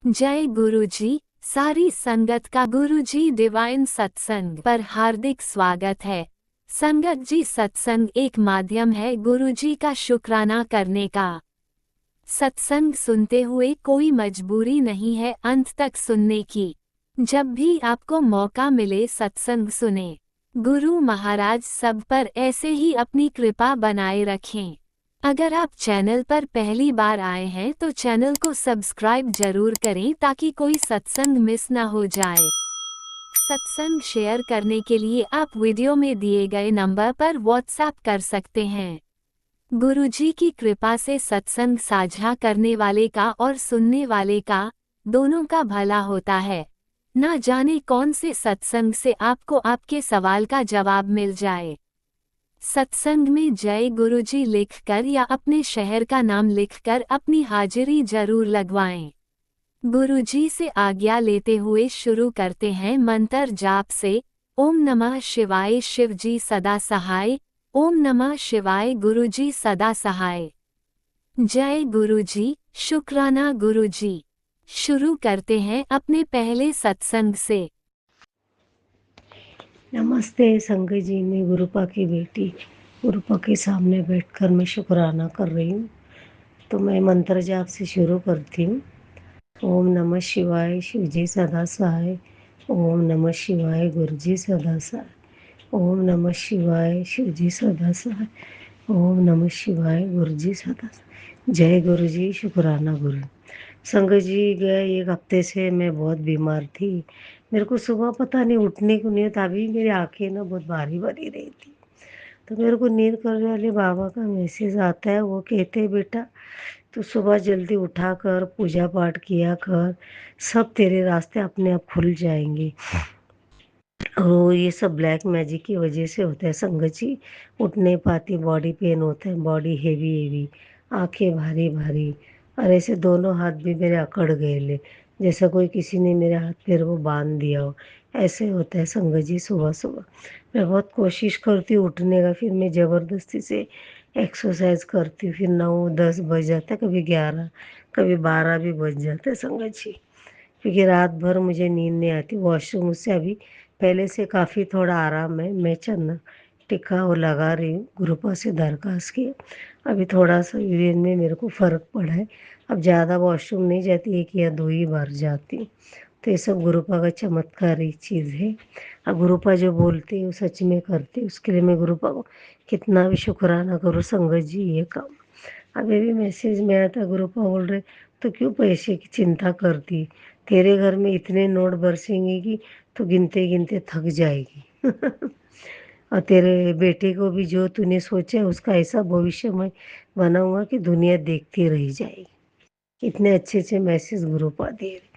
जय गुरुजी। सारी संगत का गुरुजी डिवाइन सत्संग पर हार्दिक स्वागत है। संगत जी, सत्संग एक माध्यम है गुरुजी का शुक्राना करने का। सत्संग सुनते हुए कोई मजबूरी नहीं है अंत तक सुनने की। जब भी आपको मौका मिले सत्संग सुने। गुरु महाराज सब पर ऐसे ही अपनी कृपा बनाए रखें। अगर आप चैनल पर पहली बार आए हैं तो चैनल को सब्सक्राइब जरूर करें ताकि कोई सत्संग मिस ना हो जाए। सत्संग शेयर करने के लिए आप वीडियो में दिए गए नंबर पर व्हाट्सएप कर सकते हैं। गुरुजी की कृपा से सत्संग साझा करने वाले का और सुनने वाले का दोनों का भला होता है। ना जाने कौन से सत्संग से आपको आपके सवाल का जवाब मिल जाए। सत्संग में जय गुरुजी लिखकर या अपने शहर का नाम लिखकर अपनी हाजिरी जरूर लगवाएं। गुरुजी से आज्ञा लेते हुए शुरू करते हैं मंत्र जाप से। ओम नमः शिवाय, शिवजी सदा सहाय। ओम नमः शिवाय, गुरुजी सदा सहाय। जय गुरुजी, शुक्राना गुरुजी। शुरू करते हैं अपने पहले सत्संग से। नमस्ते संगत जी, मैं गुरुपा की बेटी गुरुपा के सामने बैठकर मैं शुक्राना कर रही हूँ। तो मैं मंत्र जाप से शुरू करती हूँ। ओम नमः शिवाय, शिवजी सदा सहाय। ओम नमः शिवाय, गुरुजी सदा सहाय। ओम नमः शिवाय, शिवजी सदा सहाय। ओम नमः शिवाय, गुरुजी सदा सहाय। जय गुरुजी, शुक्राना गुरु। संगत जी, गए एक हफ्ते से मैं बहुत बीमार थी। मेरे को सुबह पता नहीं उठने को नहीं होता, अभी मेरी आंखें ना बहुत भारी भारी रही थी। तो मेरे को नींद करने वाले बाबा का मैसेज आता है। वो कहते हैं, बेटा तू सुबह जल्दी उठा कर पूजा पाठ किया कर, सब तेरे रास्ते अपने आप खुल जाएंगे। और ये सब ब्लैक मैजिक की वजह से होता है संगत जी। उठ नहीं पाती, बॉडी पेन होता है, बॉडी हेवी हेवी, आंखें भारी भारी, और ऐसे दोनों हाथ भी मेरे अकड़ गए ले, जैसा कोई किसी ने मेरे हाथ पैर को बांध दिया हो। ऐसे होता है संगत जी सुबह सुबह। मैं बहुत कोशिश करती हूँ उठने का, फिर मैं ज़बरदस्ती से एक्सरसाइज करती हूँ, फिर 9-10 बज जाता है, कभी 11, कभी 12 भी बज जाते हैं संगत जी। क्योंकि रात भर मुझे नींद नहीं आती। वॉशरूम मुझसे अभी पहले से काफ़ी थोड़ा आराम है। मैं चना टिक्का वो लगा रही हूँ, गुरुपा से दरखास्त की। अभी थोड़ा सा यूरिन में मेरे को फ़र्क पड़ा है। अब ज़्यादा वॉशरूम नहीं जाती, 1 या 2 ही बार जाती हूँ। तो ये सब गुरुपा का चमत्कारी चीज़ है। अब गुरुपा जो बोलते हैं वो सच में करते, उसके लिए मैं गुरुपा को कितना भी शुक्राना करूँ संगत जी। ये काम अभी भी मैसेज में आया था, गुरुपा बोल रहे तो क्यों पैसे की चिंता करती, तेरे घर में इतने नोट बरसेंगे कि तो गिनते गिनते थक जाएगी। और तेरे बेटे को भी जो तूने सोचा है उसका ऐसा भविष्य मैं बनाऊंगा कि दुनिया देखती रह जाएगी। इतने अच्छे अच्छे मैसेज ग्रुप दे रहे।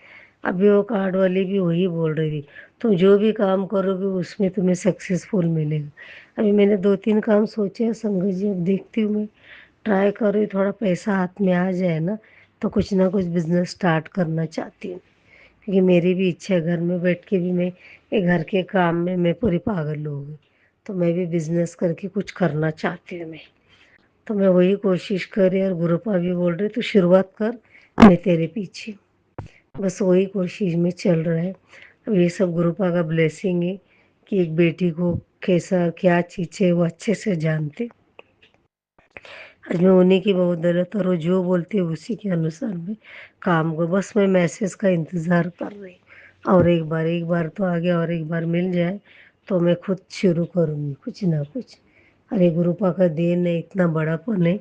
अभी वो कार्ड वाली भी वही बोल रही थी, तुम जो भी काम करोगे उसमें तुम्हें सक्सेसफुल मिलेगा। अभी मैंने 2-3 काम सोचे हैं संगत जी, अब देखती हूँ मैं ट्राई कर रही, थोड़ा पैसा हाथ में आ जाए ना तो कुछ ना कुछ बिजनेस स्टार्ट करना चाहती हूँ। क्योंकि मेरी भी इच्छा है, घर में बैठ के भी मैं ये घर के काम में मैं पूरी पागल हो गई। तो मैं भी बिजनेस करके कुछ करना चाहती हूँ मैं। तो मैं वही कोशिश कर रही, और गुरुपा भी बोल रहे तू शुरुआत कर, मैं तेरे पीछे हूँ। बस वही कोशिश में चल रहा है। अब ये सब गुरुपा का ब्लेसिंग है कि एक बेटी को कैसा क्या चीज़ है वो अच्छे से जानते। आज मैं उन्हीं की बहुत दौलत, और वो जो बोलती है उसी के अनुसार मैं काम को, बस मैं मैसेज का इंतज़ार कर रही। और एक बार तो आ गया, और एक बार मिल जाए तो मैं खुद शुरू करूँगी कुछ ना कुछ। अरे गुरुपा का देन है, इतना बड़ापन है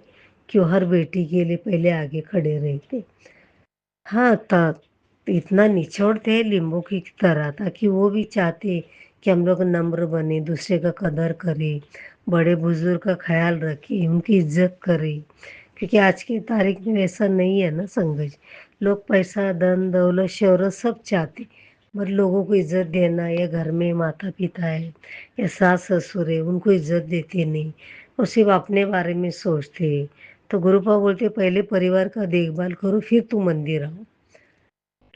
कि वो हर बेटी के लिए पहले आगे खड़े रहते। हाँ, इतना निचोड़ थे लींबू की तरह, ताकि वो भी चाहते कि हम लोग नम्र बने, दूसरे का कदर करें, बड़े बुजुर्ग का ख्याल रखें, उनकी इज्जत करें। क्योंकि आज की तारीख में ऐसा नहीं है ना संगत। लोग पैसा, धन दौलत, शोहरत सब चाहते, पर लोगों को इज्जत देना, या घर में माता पिता है या सास ससुर है उनको इज्जत देते नहीं, वो सिर्फ अपने बारे में सोचते हैं। तो गुरुपा बोलते पहले परिवार का देखभाल करो, फिर तुम मंदिर आओ।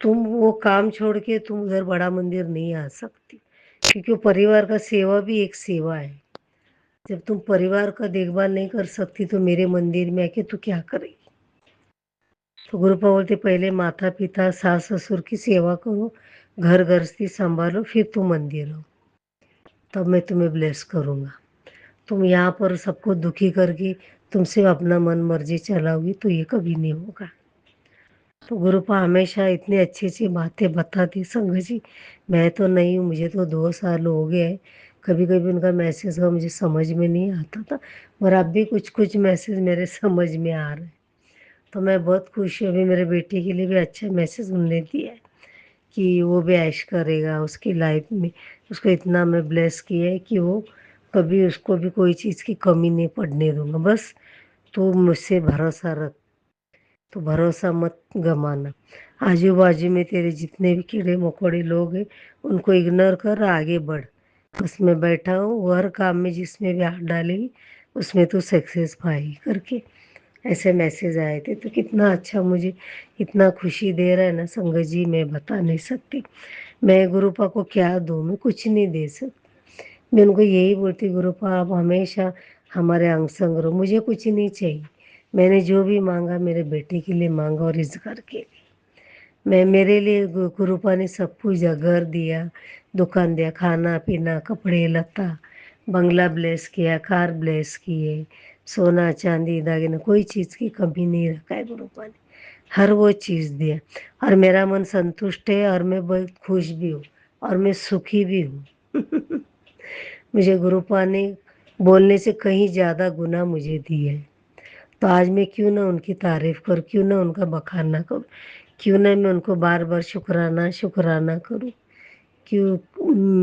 तुम वो काम छोड़ के तुम उधर बड़ा मंदिर नहीं आ सकती, क्योंकि वो परिवार का सेवा भी एक सेवा है। जब तुम परिवार का देखभाल नहीं कर सकती तो मेरे मंदिर में आके तू क्या करेगी। तो गुरुपा बोलते पहले माता पिता सास ससुर की सेवा करो, घर गृहस्थी संभालो, फिर तुम मंदिर आओ, तब मैं तुम्हें ब्लेस करूँगा। तुम यहाँ पर सबको दुखी करके तुमसे अपना मन मर्जी चलाओगी तो ये कभी नहीं होगा। तो गुरुपा हमेशा इतनी अच्छी अच्छी बातें बताती संगत जी। मैं तो नहीं हूँ, मुझे तो 2 साल हो गए हैं। कभी कभी उनका मैसेज का मुझे समझ में नहीं आता था, और अब भी कुछ कुछ मैसेज मेरे समझ में आ रहे हैं। तो मैं बहुत खुश हूँ। अभी मेरे बेटे के लिए भी अच्छा मैसेज उन्होंने दिया है कि वो भी ऐश करेगा उसकी लाइफ में। उसको इतना मैं ब्लेस किया है कि वो कभी उसको भी कोई चीज़ की कमी नहीं पड़ने दूंगा। बस तू मुझसे भरोसा रख, तो भरोसा मत गमाना। आजू बाजू में तेरे जितने भी कीड़े मकोड़े लोग हैं उनको इग्नोर कर, आगे बढ़। बस मैं बैठा हूँ, वो हर काम में जिसमें भी हाथ डालेगी उसमें तू सक्सेस पाएगी करके ऐसे मैसेज आए थे। तो कितना अच्छा, मुझे इतना खुशी दे रहा है ना संगत जी, मैं बता नहीं सकती। मैं गुरुपा को क्या दूँ, मैं कुछ नहीं दे सकती। मैं उनको यही बोलती, गुरुपा आप हमेशा हमारे अंग संग रहो, मुझे कुछ नहीं चाहिए। मैंने जो भी मांगा मेरे बेटे के लिए मांगा, और इस घर के लिए मैं, मेरे लिए गुरुपा ने सब कुछ दिया, घर दिया, दुकान दिया, खाना पीना कपड़े लता, बंगला ब्लेस किया, कार ब्लेस किए, सोना चांदी दागिना, कोई चीज़ की कमी नहीं रखा है गुरुपा ने। हर वो चीज़ दिया, और मेरा मन संतुष्ट है, और मैं बहुत खुश भी हूँ, और मैं सुखी भी हूँ। मुझे गुरुपा ने बोलने से कहीं ज़्यादा गुना मुझे दिए है। तो आज मैं क्यों ना उनकी तारीफ करूं, क्यों ना उनका बखाना करूं, क्यों ना मैं उनको बार बार शुक्राना शुक्राना करूं। क्यों,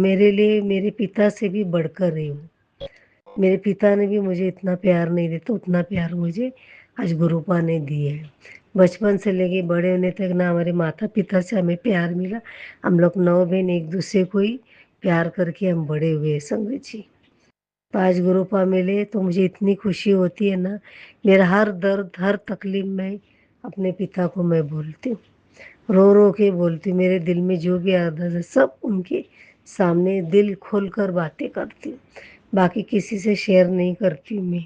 मेरे लिए मेरे पिता से भी बढ़कर है वो। मेरे पिता ने भी मुझे इतना प्यार नहीं देता, उतना प्यार मुझे आज गुरुपा ने दिया है। बचपन से लेके बड़े होने तक ना हमारे माता पिता से हमें प्यार मिला, हम लोग 9 बहन एक दूसरे को ही प्यार करके हम बड़े हुए संगत जी। तो आज गुरुपा मिले तो मुझे इतनी खुशी होती है ना, मेरा हर दर्द हर तकलीफ में अपने पिता को मैं बोलती हूँ, रो रो के बोलती हूँ। मेरे दिल में जो भी आता है सब उनके सामने दिल खोल कर बातें करती हूँ, बाकी किसी से शेयर नहीं करती हूँ मैं।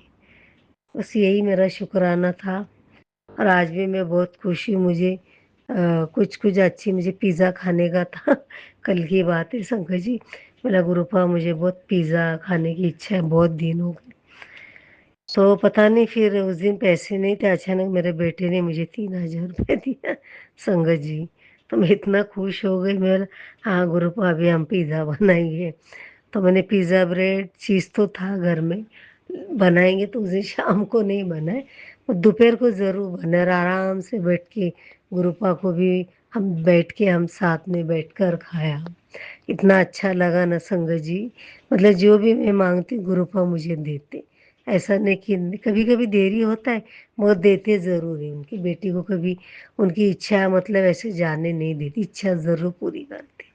बस यही मेरा शुक्राना था। और आज भी मैं बहुत खुश हूँ। मुझे कुछ कुछ अच्छी मुझे पिज़्ज़ा खाने का था। कल की बात है शंकर जी, बोला गुरुपा मुझे बहुत पिज़्ज़ा खाने की इच्छा है, बहुत दिन हो गए। तो पता नहीं फिर उस दिन पैसे नहीं थे, अचानक मेरे बेटे ने मुझे 3,000 रुपये दिया संगत जी। तो मैं इतना खुश हो गई, मैं बोला, हाँ गुरुपा अभी हम पिज़्ज़ा बनाएंगे। तो मैंने पिज़्ज़ा ब्रेड चीज़ तो था घर में, बनाएंगे तो उस दिन शाम को नहीं बनाए, वो दोपहर को ज़रूर बनाए, और आराम से बैठ के गुरुपा को भी हम बैठ के हम साथ में बैठकर खाया। इतना अच्छा लगा ना संगत जी। मतलब जो भी मैं मांगती हूँ गुरुपा मुझे देते। ऐसा नहीं कि कभी कभी देरी होता है, मगर देते ज़रूर है। उनकी बेटी को कभी उनकी इच्छा मतलब ऐसे जाने नहीं देती, इच्छा ज़रूर पूरी करते।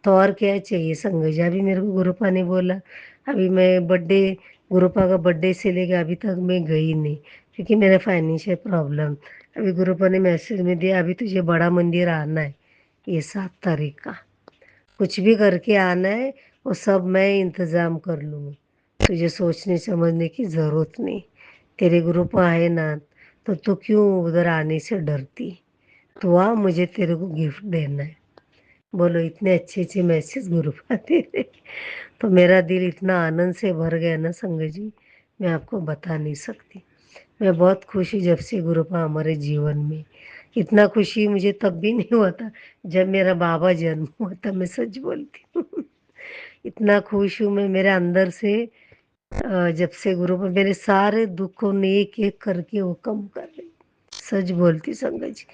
तो और क्या चाहिए संगत जी। अभी मेरे को गुरुपा ने बोला, अभी मैं बर्थडे, गुरुपा का बर्थडे से लेकर अभी तक मैं गई नहीं, क्योंकि मेरा फाइनेंशियल प्रॉब्लम। अभी गुरुपा ने मैसेज में दिया, अभी तुझे बड़ा मंदिर आना है, ये 7 तारीख का, कुछ भी करके आना है, वो सब मैं इंतज़ाम कर लूँगी। तुझे सोचने समझने की ज़रूरत नहीं, तेरे गुरुपा है ना, तो तू क्यों उधर आने से डरती। तो आ, मुझे तेरे को गिफ्ट देना है। बोलो, इतने अच्छे अच्छे मैसेज गुरुपा दे रहे। तो मेरा दिल इतना आनंद से भर गया ना संगत जी, मैं आपको बता नहीं सकती। मैं बहुत खुश हूँ जब से गुरुपा हमारे जीवन में। इतना खुशी मुझे तब भी नहीं हुआ था जब मेरा बाबा जन्म हुआ था, मैं सच बोलती हूँ। इतना खुश हूँ मैं मेरे अंदर से। जब से गुरुपा मेरे सारे दुखों ने एक एक करके वो कम कर रही। सच बोलती संगत जी,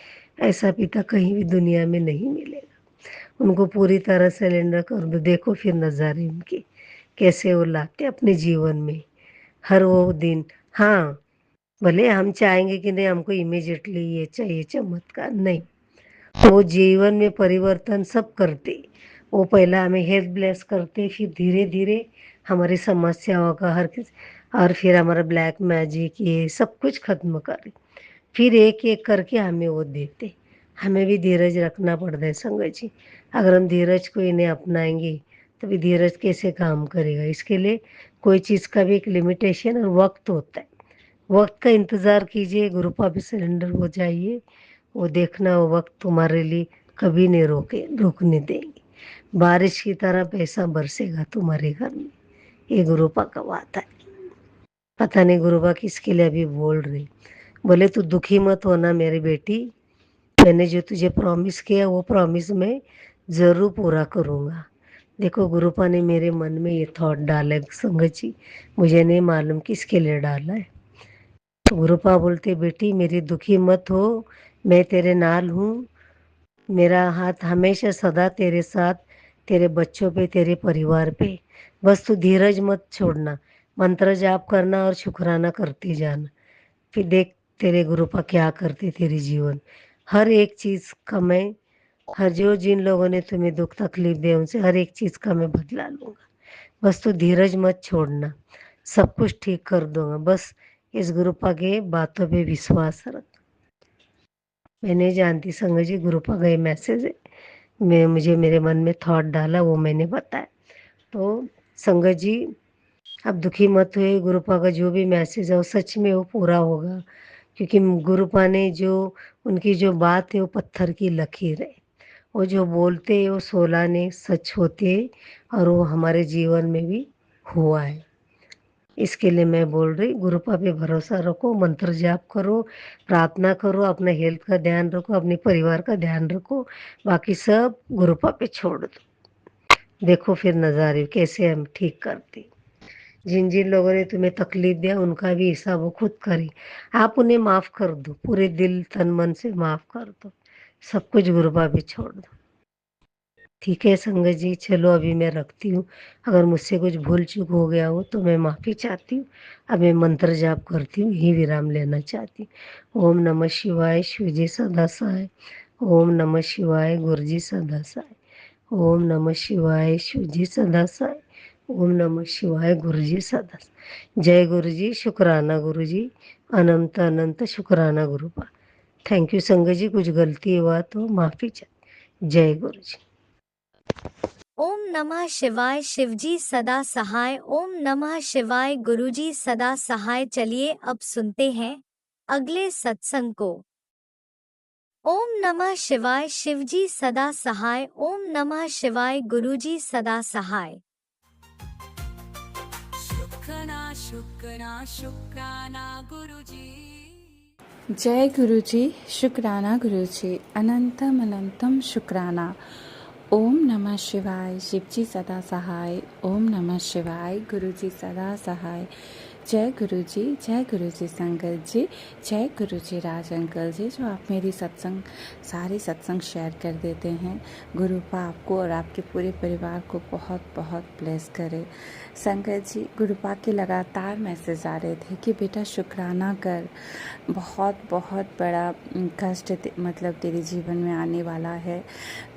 ऐसा पिता कहीं भी दुनिया में नहीं मिलेगा। उनको पूरी तरह सिलेंडर कर दो, देखो फिर नज़ारे उनके कैसे वो लाते अपने जीवन में हर वो दिन। हाँ, भले हम चाहेंगे कि नहीं हमको इमीडिएटली ये चाहिए चमत्कार, नहीं, वो जीवन में परिवर्तन सब करते। वो पहला हमें हेल्थ ब्लेस करते, फिर धीरे धीरे हमारी समस्याओं का हर किस, और फिर हमारा ब्लैक मैजिक ये सब कुछ खत्म करे, फिर एक एक करके हमें वो देते। हमें भी धीरज रखना पड़ता है संगत जी। अगर हम धीरज को इन्हें अपनाएंगे तो भी धीरज कैसे काम करेगा। इसके लिए कोई चीज़ का भी एक लिमिटेशन और वक्त होता है। वक्त का इंतज़ार कीजिए, गुरुपा भी सिलेंडर हो जाइए, वो देखना वो वक्त तुम्हारे लिए कभी नहीं रुकने देंगे। बारिश की तरह पैसा बरसेगा तुम्हारे घर में। ये गुरुपा का वादा है। पता नहीं गुरुपा किसके लिए अभी बोल रही। बोले तू दुखी मत होना मेरी बेटी, मैंने जो तुझे प्रॉमिस किया वो प्रॉमिस मैं ज़रूर पूरा करूँगा। देखो गुरुपा ने मेरे मन में ये थॉट डाला है संगत जी, मुझे नहीं मालूम किसके लिए डाला है। तो गुरुपा बोलते बेटी मेरी दुखी मत हो, मैं तेरे नाल हूँ, मेरा हाथ हमेशा सदा तेरे साथ, तेरे बच्चों पे, तेरे परिवार पे। बस तू धीरज मत छोड़ना, मंत्र जाप करना और शुक्राना करती जाना। फिर देख तेरे गुरुपा क्या करते तेरे जीवन। हर एक चीज़ का मैं, हर जो जिन लोगों ने तुम्हें दुख तकलीफ दिया उनसे हर एक चीज़ का मैं बदला लूँगा। बस तू धीरज मत छोड़ना, सब कुछ ठीक कर दूंगा। बस इस गुरुपा के बातों पे विश्वास रख। मैं नहीं जानती संगत जी गुरुपा का ये मैसेज है, मैं मुझे मेरे मन में थॉट डाला वो मैंने बताया। तो संगत जी अब दुखी मत हुए, गुरुपा का जो भी मैसेज है वो सच में वो पूरा होगा। क्योंकि गुरुपा ने जो उनकी जो बात है वो पत्थर की लकीर है। वो जो बोलते हैं वो 16 ने सच होते हैं और वो हमारे जीवन में भी हुआ है। इसके लिए मैं बोल रही गुरुपा पे भरोसा रखो, मंत्र जाप करो, प्रार्थना करो, अपने हेल्थ का ध्यान रखो, अपने परिवार का ध्यान रखो, बाकी सब गुरुपा पे छोड़ दो। देखो फिर नज़ारे कैसे हम ठीक करते। जिन जिन लोगों ने तुम्हें तकलीफ दिया उनका भी हिसाब वो खुद करें। आप उन्हें माफ़ कर दो, पूरे दिल तन मन से माफ़ कर दो, सब कुछ गुरुपा पे छोड़ दो। ठीक है संगत जी, चलो अभी मैं रखती हूँ। अगर मुझसे कुछ भूल चूक हो गया हो तो मैं माफ़ी चाहती हूँ। अब मैं मंत्र जाप करती हूँ, यही विराम लेना चाहती हूँ। ओम नमः शिवाय, शिवजी सदा सहाय। ओम नमः शिवाय, गुरुजी सदा सहाय। ओम नमः शिवाय, शिवजी सदा सहाय। ओम नमः शिवाय, गुरुजी सदा सहाय। जय गुरुजी, शुक्राना गुरुजी, अनंत अनंत शुक्राना गुरुपा। थैंक यू संगत जी, कुछ गलती हुआ तो माफ़ी चाहती। जय गुरुजी। ओम नमः शिवाय, शिवजी सदा सहाय। ओम नमः शिवाय, गुरुजी सदा सहाय। चलिए अब सुनते हैं अगले सत्संग को। ओम नमः शिवाय, शिवजी सदा सहाय। ओम नमः शिवाय, गुरुजी सदा सहाय। शुक्राना शुक्राना शुक्राना गुरुजी। जय गुरुजी, शुक्राना गुरुजी, अनंतम अनंतम शुक्राना। ओम नमः शिवाय, शिवजी सदा सहाय। ओम नमः शिवाय, गुरुजी सदा सहाय। जय गुरुजी संगत जी, जय गुरुजी राज अंकल जी, जो आप मेरी सारी सत्संग शेयर कर देते हैं। गुरुपा आपको और आपके पूरे परिवार को बहुत बहुत ब्लेस करे। संगत जी, गुरुपा के लगातार मैसेज आ रहे थे कि बेटा शुक्राना कर, बहुत बहुत बड़ा कष्ट मतलब तेरे जीवन में आने वाला है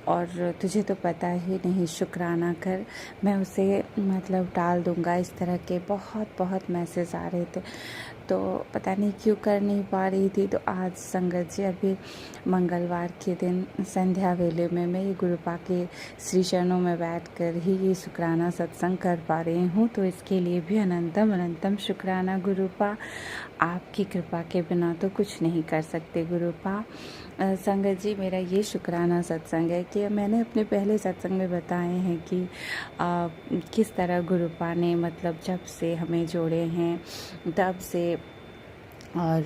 और तुझे तो पता ही नहीं, शुक्राना कर, मैं उसे मतलब टाल दूंगा। इस तरह के बहुत बहुत मैसेज आ रहे थे, तो पता नहीं क्यों कर नहीं पा रही थी। तो आज संगत जी अभी मंगलवार के दिन संध्या वेले में मैं ये गुरुपा के श्री चरणों में बैठकर ही ये शुक्राना सत्संग कर पा रही हूँ। तो इसके लिए भी अनंतम अनंतम शुक्राना गुरुपा। आपकी कृपा के बिना तो कुछ नहीं कर सकते गुरुपा। संगत जी, मेरा ये शुक्राना सत्संग है कि मैंने अपने पहले सत्संग में बताए हैं कि किस तरह गुरुपा ने मतलब जब से हमें जोड़े हैं तब से, और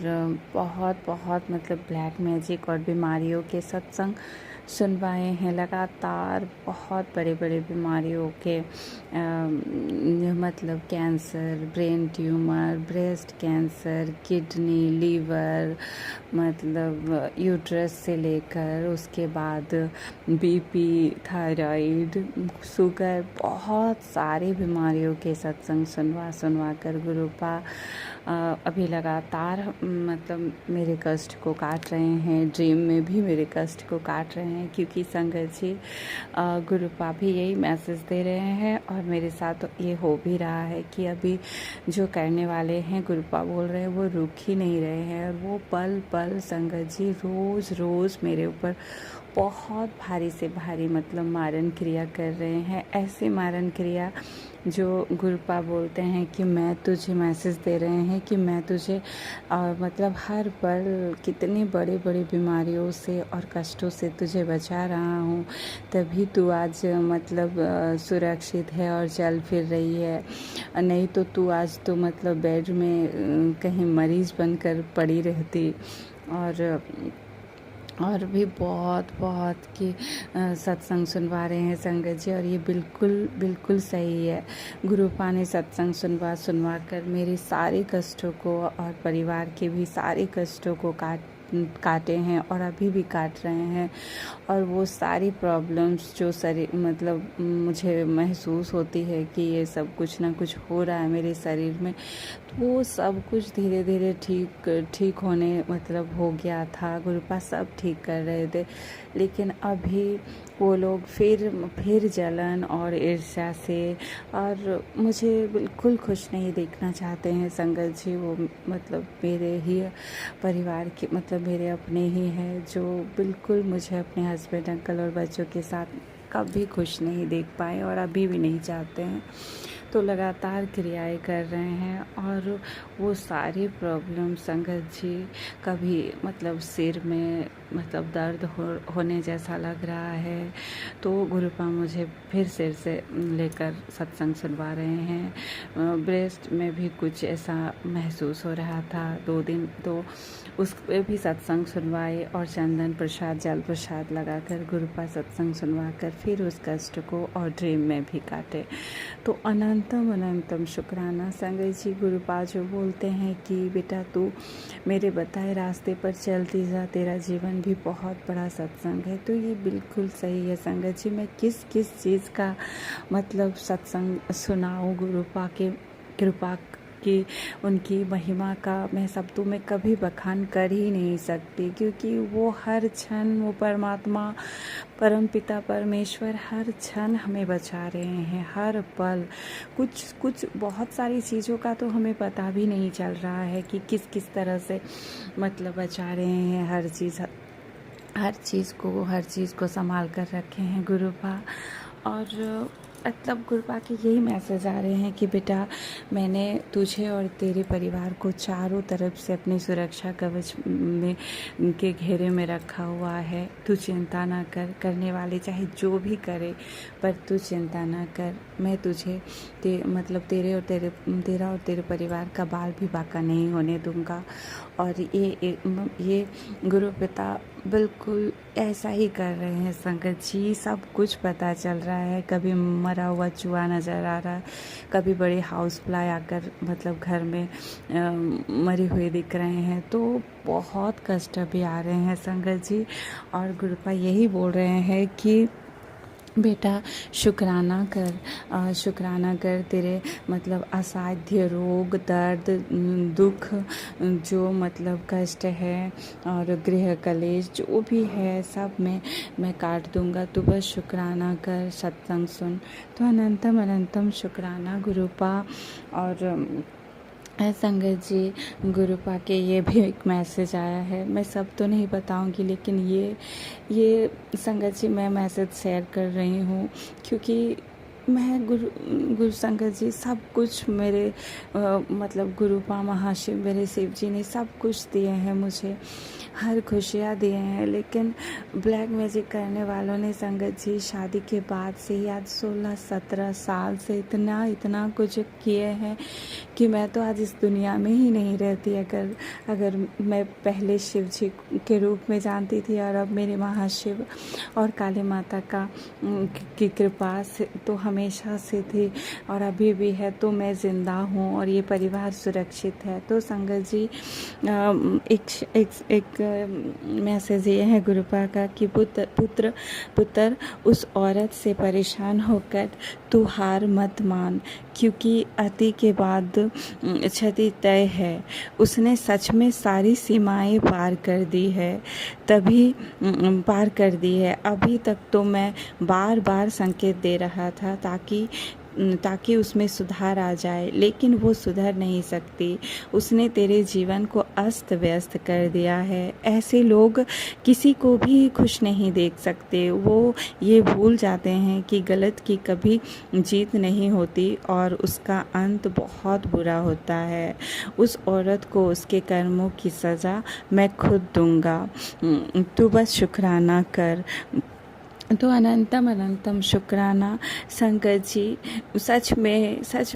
बहुत बहुत मतलब ब्लैक मैजिक और बीमारियों के सत्संग सुनवाए हैं लगातार। बहुत बड़े बड़े बीमारियों के मतलब cancer, brain tumour, breast cancer, kidney, liver, मतलब यूट्रस से लेकर उसके बाद बीपी, थायराइड, शुगर, बहुत सारी बीमारियों के सत्संग सुनवा कर गुरुपा अभी लगातार मतलब मेरे कष्ट को काट रहे हैं। ड्रीम में भी मेरे कष्ट को काट रहे हैं, क्योंकि संगत जी गुरुपा भी यही मैसेज दे रहे हैं और मेरे साथ तो ये हो भी रहा है कि अभी जो करने वाले हैं गुरुपा बोल रहे हैं वो रुक ही नहीं रहे हैं। और वो पल पल संगत जी रोज़ रोज़ मेरे ऊपर बहुत भारी से भारी मतलब मारण क्रिया कर रहे हैं, ऐसे मारण क्रिया जो गुरुपा बोलते हैं कि मैं तुझे मैसेज दे रहे हैं कि मैं तुझे मतलब हर पल कितनी बड़ी बड़ी बीमारियों से और कष्टों से तुझे बचा रहा हूँ, तभी तू आज मतलब सुरक्षित है और चल फिर रही है, नहीं तो तू आज तो मतलब बेड में कहीं मरीज बनकर पड़ी रहती। और भी बहुत बहुत की सत्संग सुनवा रहे हैं संगत जी, और ये बिल्कुल बिल्कुल सही है। गुरुपा ने सत्संग सुनवा कर मेरे सारे कष्टों को और परिवार के भी सारे कष्टों को काटे हैं और अभी भी काट रहे हैं। और वो सारी प्रॉब्लम्स जो शरीर मतलब मुझे महसूस होती है कि ये सब कुछ ना कुछ हो रहा है मेरे शरीर में, तो वो सब कुछ धीरे धीरे ठीक होने मतलब हो गया था। गुरुपा सब ठीक कर रहे थे, लेकिन अभी वो लोग फिर जलन और ईर्ष्या से, और मुझे बिल्कुल खुश नहीं देखना चाहते हैं संगत जी। वो मतलब मेरे ही परिवार के मतलब मेरे अपने ही हैं, जो बिल्कुल मुझे अपने हस्बैंड अंकल और बच्चों के साथ कभी खुश नहीं देख पाए और अभी भी नहीं चाहते हैं। तो लगातार क्रियाएं कर रहे हैं, और वो सारी प्रॉब्लम संगत जी, कभी मतलब सिर में मतलब दर्द होने जैसा लग रहा है, तो गुरुपा मुझे फिर सिर से लेकर सत्संग सुनवा रहे हैं। ब्रेस्ट में भी कुछ ऐसा महसूस हो रहा था 2 दिन, तो उस पे भी सत्संग सुनवाए और चंदन प्रसाद जल प्रसाद लगाकर गुरुपा सत्संग सुनवा कर फिर उस कष्ट को और ड्रीम में भी काटे। तो अनंतम अनंतम शुक्राना संगत जी। गुरुपा जो बोलते हैं कि बेटा तू मेरे बताए रास्ते पर चलती जा, तेरा जीवन भी बहुत बड़ा सत्संग है, तो ये बिल्कुल सही है संगत जी। मैं किस चीज़ का मतलब सत्संग सुनाऊँ गुरुपा के कृपा कि उनकी महिमा का मैं शब्दों में कभी बखान कर ही नहीं सकती, क्योंकि वो हर क्षण वो परमात्मा परमपिता परमेश्वर हर क्षण हमें बचा रहे हैं, हर पल। कुछ बहुत सारी चीज़ों का तो हमें पता भी नहीं चल रहा है कि किस तरह से मतलब बचा रहे हैं। हर चीज़ को संभाल कर रखे हैं गुरुपा। और मतलब गुरुपा के यही मैसेज आ रहे हैं कि बेटा मैंने तुझे और तेरे परिवार को चारों तरफ से अपनी सुरक्षा कवच में के घेरे में रखा हुआ है। तू चिंता ना कर, करने वाले चाहे जो भी करे, पर तू चिंता ना कर। मैं तुझे मतलब तेरा और तेरे परिवार का बाल भी बाका नहीं होने दूंगा। और ये गुरु पिता बिल्कुल ऐसा ही कर रहे हैं संगत जी। सब कुछ पता चल रहा है, कभी मरा हुआ चूहा नज़र आ रहा है, कभी बड़े हाउस फ्लाई आकर मतलब घर में मरे हुए दिख रहे हैं, तो बहुत कष्ट भी आ रहे हैं संगत जी। और गुरुपा यही बोल रहे हैं कि बेटा शुक्राना कर, तेरे मतलब असाध्य रोग दर्द दुख जो मतलब कष्ट है और गृह कलेश जो भी है सब मैं काट दूंगा, तू बस शुक्राना कर, सत्संग सुन। तो अनंतम अनंतम शुक्राना गुरुपा। और संगत जी गुरुपा के ये भी एक मैसेज आया है, मैं सब तो नहीं बताऊंगी, लेकिन ये संगत जी मैं मैसेज शेयर कर रही हूँ क्योंकि मैं गुरु संगत जी सब कुछ मेरे मतलब गुरुपा महाशिव मेरे शिव जी ने सब कुछ दिए हैं मुझे, हर खुशियाँ दिए हैं। लेकिन ब्लैक मैजिक करने वालों ने संगत जी शादी के बाद से ही आज 16-17 साल से इतना कुछ किए हैं कि मैं तो आज इस दुनिया में ही नहीं रहती अगर मैं पहले शिव जी के रूप में जानती थी, और अब मेरे महाशिव और काली माता की कृपा से तो हमेशा से थी और अभी भी है, तो मैं ज़िंदा हूँ और ये परिवार सुरक्षित है। तो संगत जी एक मैसेज ये है गुरुपा का कि पुत्र उस औरत से परेशान होकर तू हार मत मान, क्योंकि अति के बाद क्षति तय है। उसने सच में सारी सीमाएं पार कर दी है। अभी तक तो मैं बार संकेत दे रहा था ताकि ताकि उसमें सुधार आ जाए, लेकिन वो सुधर नहीं सकती। उसने तेरे जीवन को अस्त व्यस्त कर दिया है। ऐसे लोग किसी को भी खुश नहीं देख सकते। वो ये भूल जाते हैं कि गलत की कभी जीत नहीं होती और उसका अंत बहुत बुरा होता है। उस औरत को उसके कर्मों की सज़ा मैं खुद दूंगा। तू बस शुक्राना कर। तो अनंतम अनंतम शुक्राना संगत जी। सच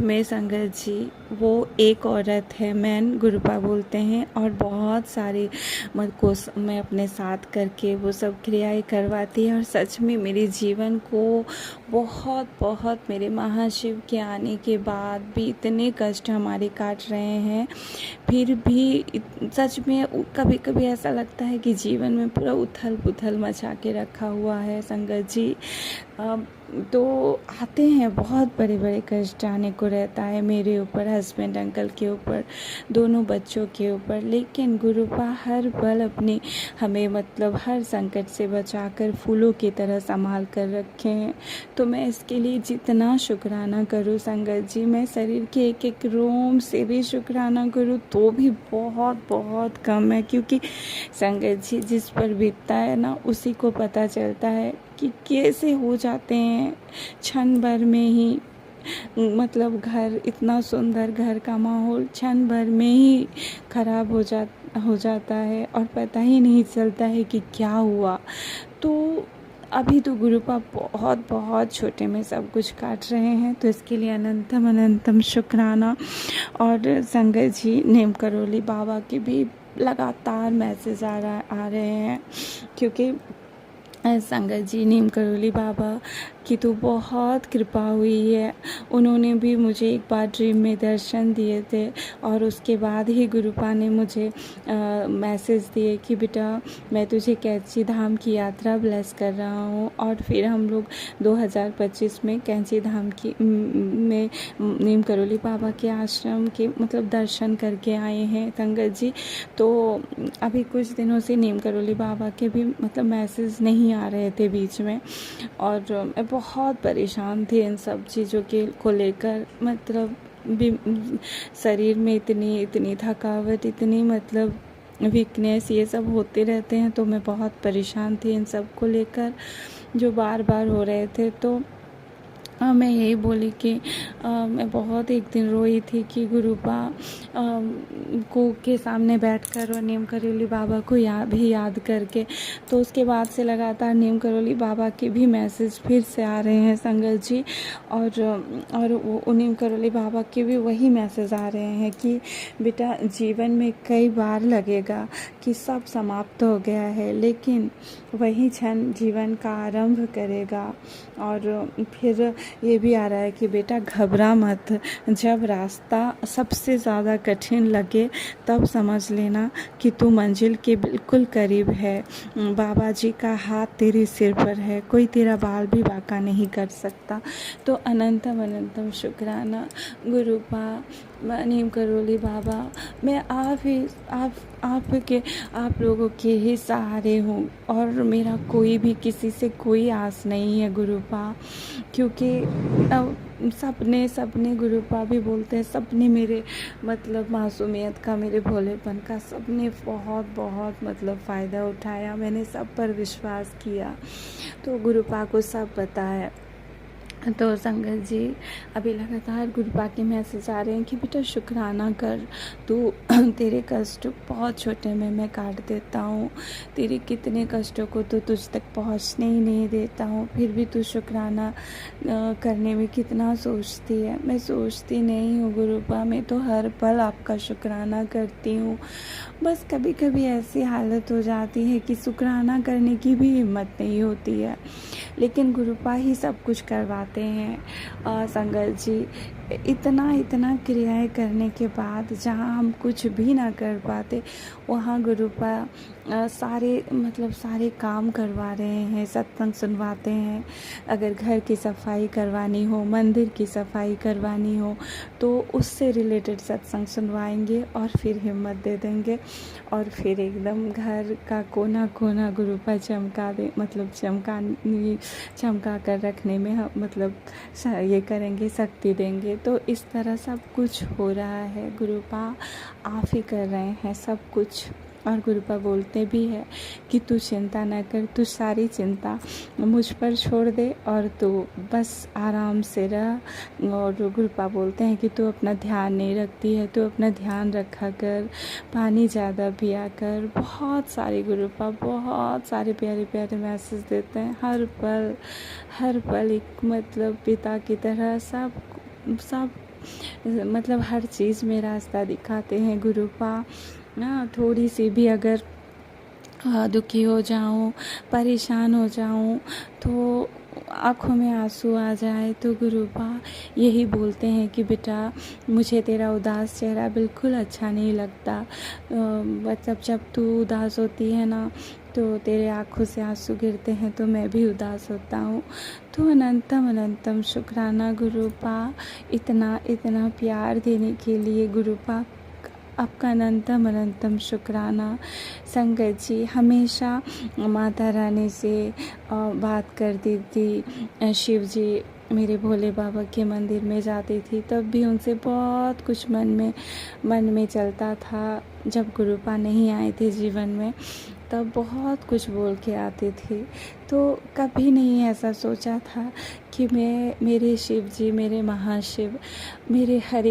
में संगत जी, वो एक औरत है, मैन गुरुपा बोलते हैं, और बहुत सारे मत को मैं अपने साथ करके वो सब क्रियाएं करवाती है। और सच में मेरे जीवन को बहुत मेरे महाशिव के आने के बाद भी इतने कष्ट हमारे काट रहे हैं, फिर भी सच में कभी कभी ऐसा लगता है कि जीवन में पूरा उथल पुथल मचा के रखा हुआ है संगत जी। तो आते हैं, बहुत बड़े बड़े कष्ट आने को रहता है मेरे ऊपर, हस्बैंड अंकल के ऊपर, दोनों बच्चों के ऊपर, लेकिन गुरुपा हर पल अपने हमें मतलब हर संकट से बचाकर फूलों की तरह संभाल कर रखे हैं। तो मैं इसके लिए जितना शुक्राना करूँ संगत जी, मैं शरीर के एक एक रोम से भी शुक्राना करूँ तो भी बहुत कम है। क्योंकि संगत जी, जिस पर बीतता है ना, उसी को पता चलता है कि कैसे हो जाते हैं क्षण भर में ही। मतलब घर, इतना सुंदर घर का माहौल क्षण भर में ही खराब हो जाता है और पता ही नहीं चलता है कि क्या हुआ। तो अभी तो गुरुपा बहुत छोटे में सब कुछ काट रहे हैं, तो इसके लिए अनंतम शुक्राना। और संगत जी, नेम करोली बाबा के भी लगातार मैसेज आ रहे हैं, क्योंकि संगत जी, नीम करोली बाबा की तो बहुत कृपा हुई है। उन्होंने भी मुझे एक बार ड्रीम में दर्शन दिए थे, और उसके बाद ही गुरुपा ने मुझे मैसेज दिए कि बेटा, मैं तुझे कैंची धाम की यात्रा ब्लेस कर रहा हूँ। और फिर हम लोग 2025 में कैंची धाम की में नीम करोली बाबा के आश्रम के मतलब दर्शन करके आए हैं संगत जी। तो अभी कुछ दिनों से नीम करोली बाबा के भी मतलब मैसेज नहीं आ रहे थे बीच में, और मैं बहुत परेशान थी इन सब चीज़ों को लेकर। मतलब शरीर में इतनी थकावट, इतनी मतलब वीकनेस, ये सब होते रहते हैं। तो मैं बहुत परेशान थी इन सब को लेकर, जो बार हो रहे थे। तो मैं यही बोली कि मैं बहुत एक दिन रोई थी कि गुरुपा को के सामने बैठकर और नीम करोली बाबा को याद करके। तो उसके बाद से लगातार नीम करोली बाबा के भी मैसेज फिर से आ रहे हैं संगत जी, और वो नीम करोली बाबा के भी वही मैसेज आ रहे हैं कि बेटा, जीवन में कई बार लगेगा कि सब समाप्त हो गया है, लेकिन वही क्षण जीवन का आरंभ करेगा। और फिर ये भी आ रहा है कि बेटा, घबरा मत, जब रास्ता सबसे ज़्यादा कठिन लगे तब समझ लेना कि तू मंजिल के बिल्कुल करीब है। बाबा जी का हाथ तेरे सिर पर है, कोई तेरा बाल भी बांका नहीं कर सकता। तो अनंतम शुक्राना गुरुपा, नीम करोली बाबा। मैं आप लोगों के ही सहारे हूँ, और मेरा कोई भी किसी से कोई आस नहीं है गुरुपा। क्योंकि सबने गुरुपा भी बोलते हैं, सबने मेरे मतलब मासूमियत का, मेरे भोलेपन का सबने बहुत मतलब फ़ायदा उठाया। मैंने सब पर विश्वास किया, तो गुरुपा को सब पता है। तो संगत जी, अभी लगातार गुरुपा के मैसेज आ रहे हैं कि बेटा शुक्राना कर, तू तेरे कष्ट बहुत छोटे में मैं काट देता हूँ, तेरे कितने कष्टों को तो तुझ तक पहुँचने ही नहीं देता हूँ, फिर भी तू शुक्राना करने में कितना सोचती है। मैं सोचती नहीं हूँ गुरुपा, मैं तो हर पल आपका शुक्राना करती हूँ। बस कभी कभी ऐसी हालत हो जाती है कि शुक्राना करने की भी हिम्मत नहीं होती है, लेकिन गुरुपा ही सब कुछ करवाते हैं संगत जी। इतना क्रियाएं करने के बाद जहाँ हम कुछ भी ना कर पाते, वहाँ गुरुपा सारे काम करवा रहे हैं, सत्संग सुनवाते हैं। अगर घर की सफाई करवानी हो, मंदिर की सफाई करवानी हो, तो उससे रिलेटेड सत्संग सुनवाएंगे और फिर हिम्मत दे देंगे और फिर एकदम घर का कोना कोना गुरु पर चमका दे, मतलब चमका कर रखने में ये करेंगे, शक्ति देंगे। तो इस तरह सब कुछ हो रहा है। गुरुपा आप ही कर रहे हैं सब कुछ। और गुरुपा बोलते भी है कि तू चिंता न कर, तू सारी चिंता मुझ पर छोड़ दे और तू बस आराम से रह। और गुरुपा बोलते हैं कि तू अपना ध्यान नहीं रखती है, तू अपना ध्यान रखा कर, पानी ज़्यादा पिया कर। बहुत सारे गुरुपा बहुत सारे प्यारे प्यारे मैसेज देते हैं हर पल एक पिता की तरह सब हर चीज़ में रास्ता दिखाते हैं गुरुपा ना। थोड़ी सी भी अगर दुखी हो जाऊं, परेशान हो जाऊं, तो आँखों में आंसू आ जाए तो गुरुपा यही बोलते हैं कि बेटा मुझे तेरा उदास चेहरा बिल्कुल अच्छा नहीं लगता। जब तू उदास होती है ना तो तेरे आँखों से आंसू गिरते हैं तो मैं भी उदास होता हूँ। तो अनंतम शुक्राना गुरुपा, इतना प्यार देने के लिए गुरुपा आपका अनंतम शुक्राना। संगत जी हमेशा माता रानी से बात करती थी। शिव जी मेरे भोले बाबा के मंदिर में जाती थी, तब भी उनसे बहुत कुछ मन में चलता था। जब गुरुपा नहीं आए थे जीवन में तब बहुत कुछ बोल के आते थे। तो कभी नहीं ऐसा सोचा था कि मेरे शिव जी, मेरे महाशिव मेरे हर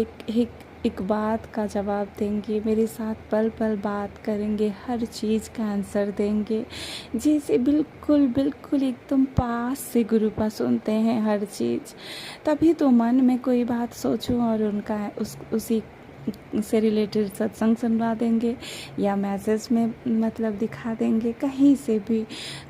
एक बात का जवाब देंगे, मेरे साथ पल पल बात करेंगे, हर चीज़ का आंसर देंगे। जैसे बिल्कुल एकदम पास से गुरुपा सुनते हैं हर चीज़। तभी तो मन में कोई बात सोचूं और उनका उसी से रिलेटेड सत्संग सुनवा देंगे या मैसेज में दिखा देंगे कहीं से भी।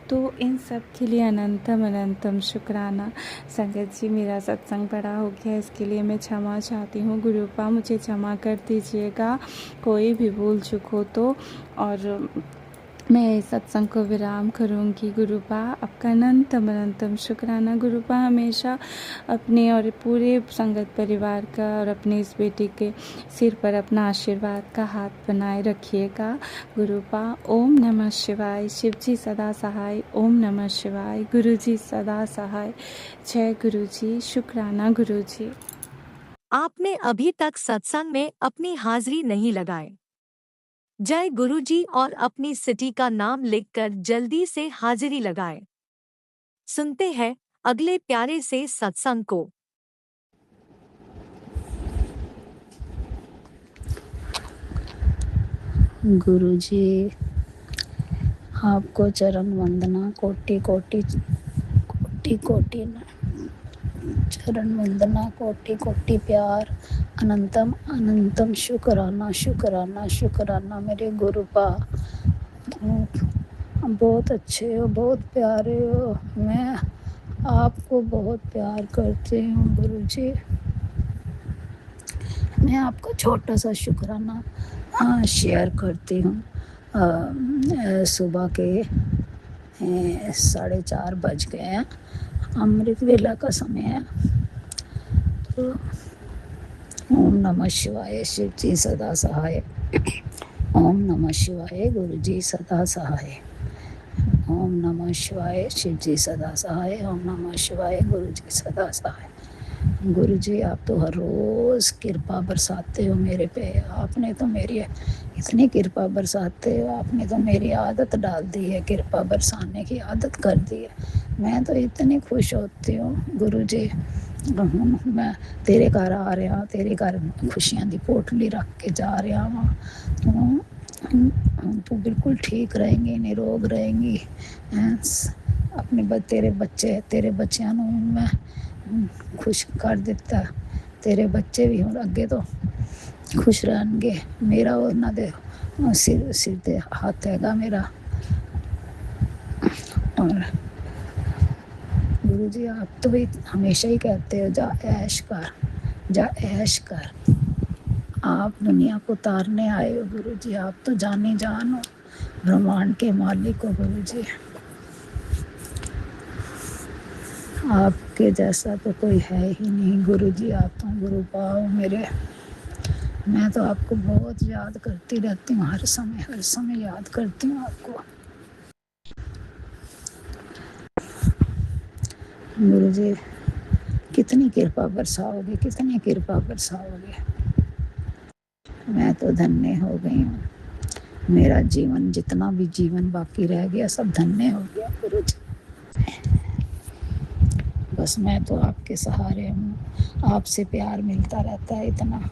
तो इन सब के लिए अनंतम शुक्राना। संगत जी मेरा सत्संग बड़ा हो गया, इसके लिए मैं क्षमा चाहती हूँ। गुरुपा मुझे क्षमा कर दीजिएगा कोई भी भूल चूक हो तो। और मैं इस सत्संग को विराम करूँगी। गुरुपा आपका अनंतम शुक्राना। गुरुपा हमेशा अपने और पूरे संगत परिवार का और अपने इस बेटी के सिर पर अपना आशीर्वाद का हाथ बनाए रखिएगा। गुरुपा ओम नमः शिवाय। शिव जी सदा सहाय। ओम नमः शिवाय। गुरु जी सदा सहाय। जय गुरु जी। शुक्राना गुरु जी। आपने अभी तक सत्संग में अपनी हाजिरी नहीं लगाए। जय गुरुजी और अपनी सिटी का नाम लिखकर जल्दी से हाजिरी लगाएं। सुनते हैं अगले प्यारे से सत्संग को। गुरुजी आपको चरण वंदना, कोटि कोटि चरण वंदना, कोटि प्यार, अनंतम शुक्राना मेरे गुरुपा। बहुत अच्छे हो, बहुत प्यारे हो। मैं आपको बहुत प्यार करती हूँ गुरुजी। मैं आपका छोटा सा शुक्राना शेयर करती हूँ। सुबह के 4:30 बज गए हैं, अमृत वेला का समय है। तो ओम नमः शिवाय। शिव जी सदा सहाय। ओम नमः शिवाय। गुरु जी सदा सहाय। ओम नमः शिवाय। शिव जी सदा सहाय। ओम नमः शिवाय। गुरु जी सदा सहाय। गुरु जी आप तो हर रोज़ कृपा बरसाते हो मेरे पे। आपने तो मेरी इतनी कृपा बरसाते हो, आपने तो मेरी आदत डाल दी है, कृपा बरसाने की आदत कर दी है। मैं तो इतनी खुश होती हूँ गुरु जी। मैं तेरे घर आ रहा, तेरे घर खुशियां दी पोटली रख के जा रहा वहाँ। तो बिल्कुल ठीक रहेंगी, निरोग रहेंगी। अपने तेरे बच्चों मैं खुश कर दिता। तेरे बच्चे भी हुण अगे तो खुश रहणगे। मेरा उन्हां दे सिर ते हाथ हैगा मेरा। और गुरु जी आप तो भी हमेशा ही कहते हो जा ऐश कर। आप दुनिया को तारने आए हो गुरु जी। आप तो जाने जान हो। ब्रह्मांड के मालिक हो गुरु जी। आपके जैसा तो कोई है ही नहीं गुरु जी। आप तो गुरु पाओ मेरे। मैं तो आपको बहुत याद करती रहती हूँ, हर समय याद करती हूँ आपको गुरु जी। कितनी कृपा बरसाओगे, कितनी कृपा बरसाओगे। मैं तो धन्य हो गई हूँ। मेरा जीवन, जितना भी जीवन बाकी रह गया, सब धन्य हो गया गुरु जी। बस मैं तो आपके सहारे हूँ। आपसे प्यार मिलता रहता है इतना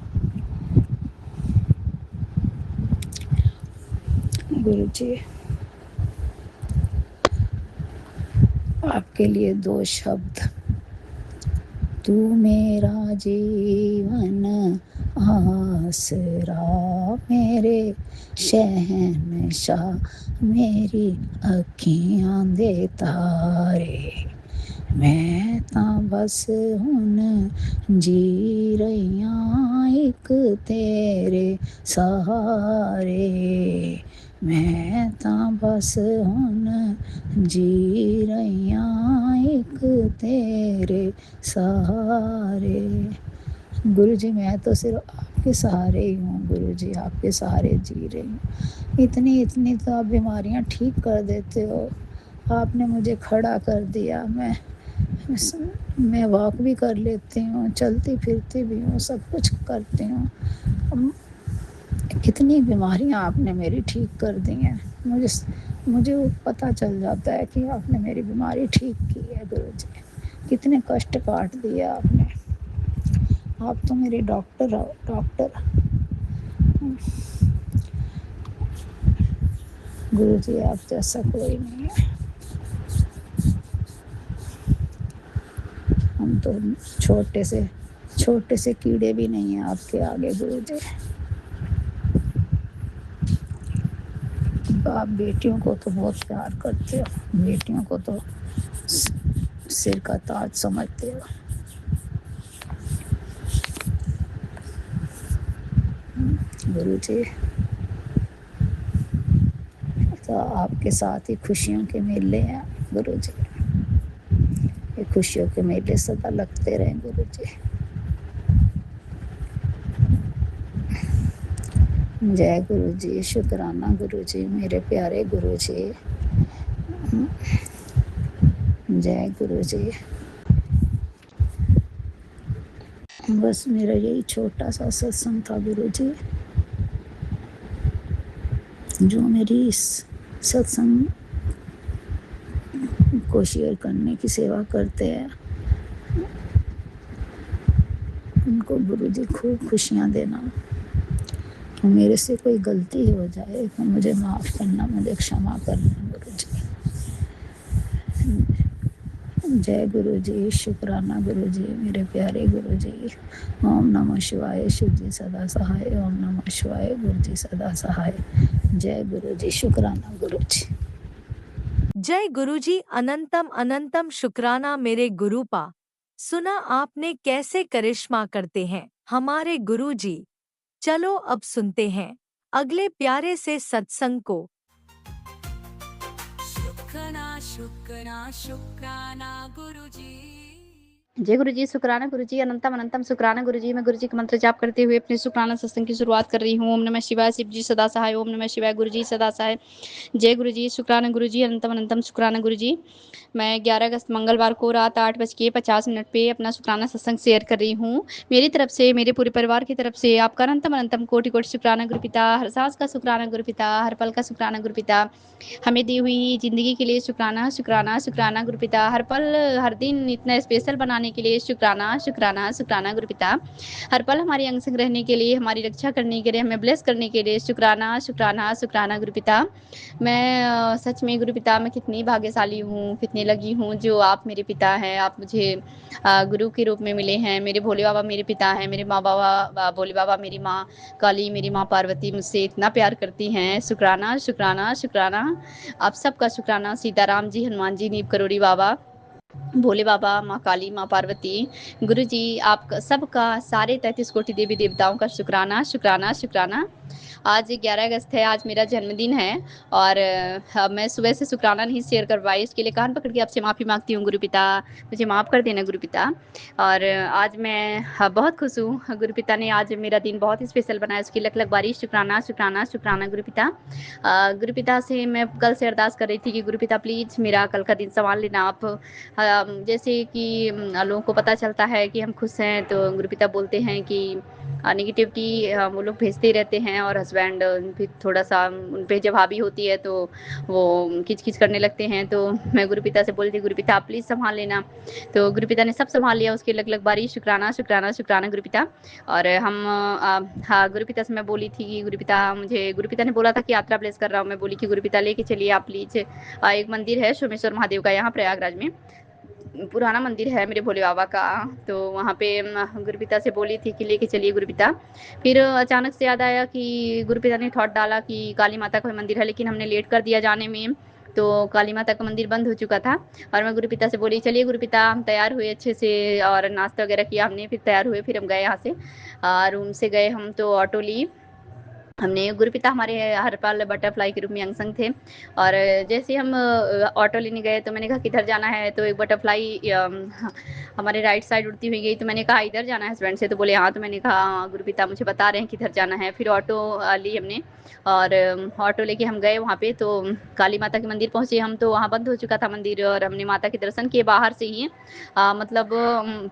गुरु जी। आपके लिए दो शब्द। तू मेरा जीवन आसरा, मेरे शहंशाह, मेरी अखियां दे तारे। मैं तां बस हुन जी रहियां एक तेरे सहारे। मैं तां बस हुन जी रहियां एक तेरे सहारे। गुरु जी मैं तो सिर्फ आपके सहारे ही हूँ गुरु जी। आपके सहारे जी रही हूँ। इतनी इतनी तो आप बीमारियाँ ठीक कर देते हो। आपने मुझे खड़ा कर दिया। मैं वॉक भी कर लेती हूँ, चलती फिरती भी हूँ, सब कुछ करती हूँ। कितनी बीमारियाँ आपने मेरी ठीक कर दी हैं। मुझे वो पता चल जाता है कि आपने मेरी बीमारी ठीक की है गुरु जी। कितने कष्ट काट दिए आपने। आप तो मेरे डॉक्टर हो, डॉक्टर गुरु जी। आप जैसा कोई नहीं है। हम तो छोटे से कीड़े भी नहीं हैं आपके आगे गुरु जी। आप बेटियों को तो बहुत प्यार करते हो। बेटियों को तो सिर का ताज समझते हो गुरु जी। तो आपके साथ ही खुशियों के मेले हैं गुरु जी। ये खुशियों के मेले सदा लगते रहे गुरु जी। जय गुरु जी। शुक्राना गुरु जी, मेरे प्यारे गुरु जी। जय गुरु जी। बस मेरा यही छोटा सा सत्संग था गुरु जी, जो मेरी इस सत्संग को शेयर करने की सेवा करते हैं, उनको गुरु जी खूब खुशियाँ देना। मेरे से कोई गलती हो जाए तो मुझे माफ़ करना, मुझे क्षमा करना गुरु जी। जय गुरु जी। शुक्राना गुरु जी, मेरे प्यारे गुरु जी। ओम नमः शिवाय। शिव जी सदा सहाय। ओम नमः शिवाय। गुरु जी सदा सहाय। जय गुरु जी। शुक्राना गुरु जी। जय गुरुजी। अनंतम अनंतम शुक्राना मेरे गुरुपा। सुना आपने कैसे करिश्मा करते हैं हमारे गुरुजी। चलो अब सुनते हैं अगले प्यारे से सत्संग को। शुक्राना शुक्राना गुरुजी। जय गुरु जी। शुक्राना गुरु जी। अनंतम अनंतम शुक्राना गुरु जी। मैं गुरु जी का मंत्र जाप करते हुए अपने शुक्राना सत्संग की शुरुआत कर रही हूँ। ओम नमः शिवाय। शिव जी सदा सहाय। ओम नमः शिवाय। गुरु जी सदा सहाय। जय गुरु जी। शुक्राना गुरु जी। अनंतम अनंतम शुक्राना गुरु जी। मैं 11 अगस्त मंगलवार को रात 8:50 पे अपना शुक्राना सत्संग शेयर कर रही हूँ। मेरी तरफ से, मेरे पूरे परिवार की तरफ से आपका अनंतम अनंतम कोटि कोटि शुक्राना गुरु पिता। हर सांस का शुक्राना गुरु पिता। हर पल का शुक्राना गुरु पिता। हमें दी हुई जिंदगी के लिए शुक्राना शुक्राना शुक्राना गुरु पिता। हर पल हर दिन इतना स्पेशल बनाने के लिए शुक्राना शुक्राना शुक्राना गुरु पिता। हर पल हमारी अंग संग रहने के लिए, हमारी रक्षा करने के लिए, हमें ब्लेस करने के लिए शुक्राना शुक्राना शुक्राना गुरु पिता। मैं सच में गुरु पिता मैं कितनी भाग्यशाली हूँ, कितनी लगी हूँ जो आप मेरे पिता हैं। आप मुझे गुरु के रूप में मिले हैं। मेरे भोले बाबा मेरे पिता हैं। मेरे माँ बाबा भोले बाबा, मेरी माँ काली, मेरी माँ पार्वती मुझसे इतना प्यार करती हैं। शुक्राना शुक्राना शुक्राना। आप सबका शुक्राना। सीताराम जी, हनुमान जी, नीम करोड़ी बाबा, भोले बाबा, माँ काली, माँ पार्वती, गुरुजी आपका सबका, सारे 33 कोटि देवी देवताओं का शुक्राना, शुक्राना, शुक्राना। आज 11 अगस्त है, आज मेरा जन्मदिन है और मैं सुबह से शुक्राना नहीं शेयर कर पाई, इसके लिए कान पकड़ के आपसे माफ़ी माँगती हूँ गुरुपिता, मुझे माफ़ कर देना गुरुपिता। और आज मैं बहुत खुश हूँ, गुरुपिता ने आज मेरा दिन बहुत ही स्पेशल बनाया, उसकी लख-लख बारी शुक्राना, शुक्राना, शुक्राना गुरुपिता। गुरुपिता से मैं कल से अरदास कर रही थी कि गुरुपिता प्लीज़ मेरा कल का दिन सँभाल लेना आप। जैसे कि लोगों को पता चलता है कि हम खुश हैं तो गुरुपिता बोलते हैं कि नेगेटिविटी वो लोग भेजते ही रहते हैं और हस्बैंड फिर थोड़ा-सा उन पे जब हावी होती है तो वो किच-किच करने लगते हैं, तो मैं गुरुपिता से बोली थी गुरुपिता आप प्लीज़ सँभाल लेना। तो गुरुपिता ने सब सँभाल लिया, उसकी लग-लग बारी शुक्राना, शुक्राना, शुक्राना गुरुपिता। और हाँ, गुरुपिता से मैं बोली थी कि गुरुपिता मुझे गुरुपिता ने बोला था कि यात्रा प्लेस कर रहा हूँ, मैं बोली कि गुरुपिता लेके चलिए आप प्लीज़। एक मंदिर है सोमेश्वर महादेव का यहाँ प्रयागराज में, पुराना मंदिर है मेरे भोले बाबा का, तो वहाँ पे गुरुपिता से बोली थी कि लेके चलिए गुरुपिता। फिर अचानक से याद आया कि गुरुपिता ने थॉट डाला कि काली माता का मंदिर है, लेकिन हमने लेट कर दिया जाने में, तो काली माता का मंदिर बंद हो चुका था। और मैं गुरुपिता से बोली चलिए गुरुपिता, हम तैयार हुए अच्छे से और नाश्ता वगैरह किया हमने, फिर तैयार हुए, फिर हम गए यहाँ से रूम से गए हम तो ऑटो ली हमने। गुरुपिता हमारे हरपाल बटरफ्लाई के रूप में अंग-संग थे और जैसे हम ऑटो लेने गए तो मैंने कहा किधर जाना है, तो एक बटरफ्लाई हमारे राइट साइड उड़ती हुई गई, तो मैंने कहा इधर जाना है हस्बैंड से, तो बोले हाँ, तो मैंने कहा "हाँ, गुरुपिता मुझे बता रहे हैं किधर जाना है। फिर ऑटो ली हमने और ऑटो लेके हम गए वहाँ पे, तो काली माता के मंदिर पहुँचे हम, तो वहाँ बंद हो चुका था मंदिर और हमने माता के दर्शन किए बाहर से ही, मतलब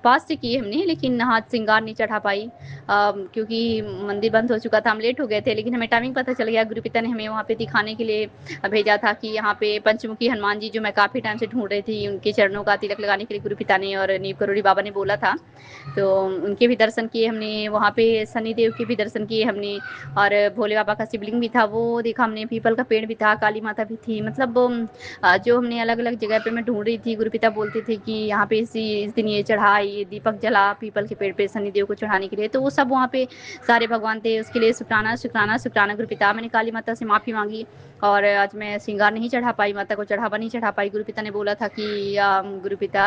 पास से किए हमने, लेकिन हाथ श्रृंगार नहीं चढ़ा पाई क्योंकि मंदिर बंद हो चुका था, हम लेट हो गए थे, लेकिन हमें टाइमिंग पता चल गया। गुरुपिता ने हमें वहाँ पे दिखाने के लिए भेजा था कि यहाँ पे पंचमुखी हनुमान जी, जो मैं काफ़ी टाइम से ढूँढ रही थी, उनके चरणों का तिलक लगाने के लिए गुरुपिता ने और नीव करोड़ी बाबा ने बोला था। तो उनके भी दर्शन किए हमने, वहाँ पे शनिदेव के भी दर्शन किए हमने और भोले बाबा का शिवलिंग भी था, वो देखा हमने, पीपल का पेड़ भी था, काली माता भी थी, मतलब जो हमने अलग-अलग जगह पे मैं ढूँढ रही थी, गुरुपिता बोलते थे कि यहाँ पे इस दिन ये चढ़ा, ये दीपक जला पीपल के पेड़ पे शनिदेव को चढ़ाने के लिए, तो वो सब वहाँ पे सारे भगवान थे, उसके लिए शुक्राना, शुक्राना, शुक्राना गुरुपिता। मैंने काली माता से माफ़ी माँगी और आज मैं श्रृंगार नहीं चढ़ा पाई, माता को चढ़ावा नहीं चढ़ा पाई। गुरुपिता ने बोला था कि गुरुपिता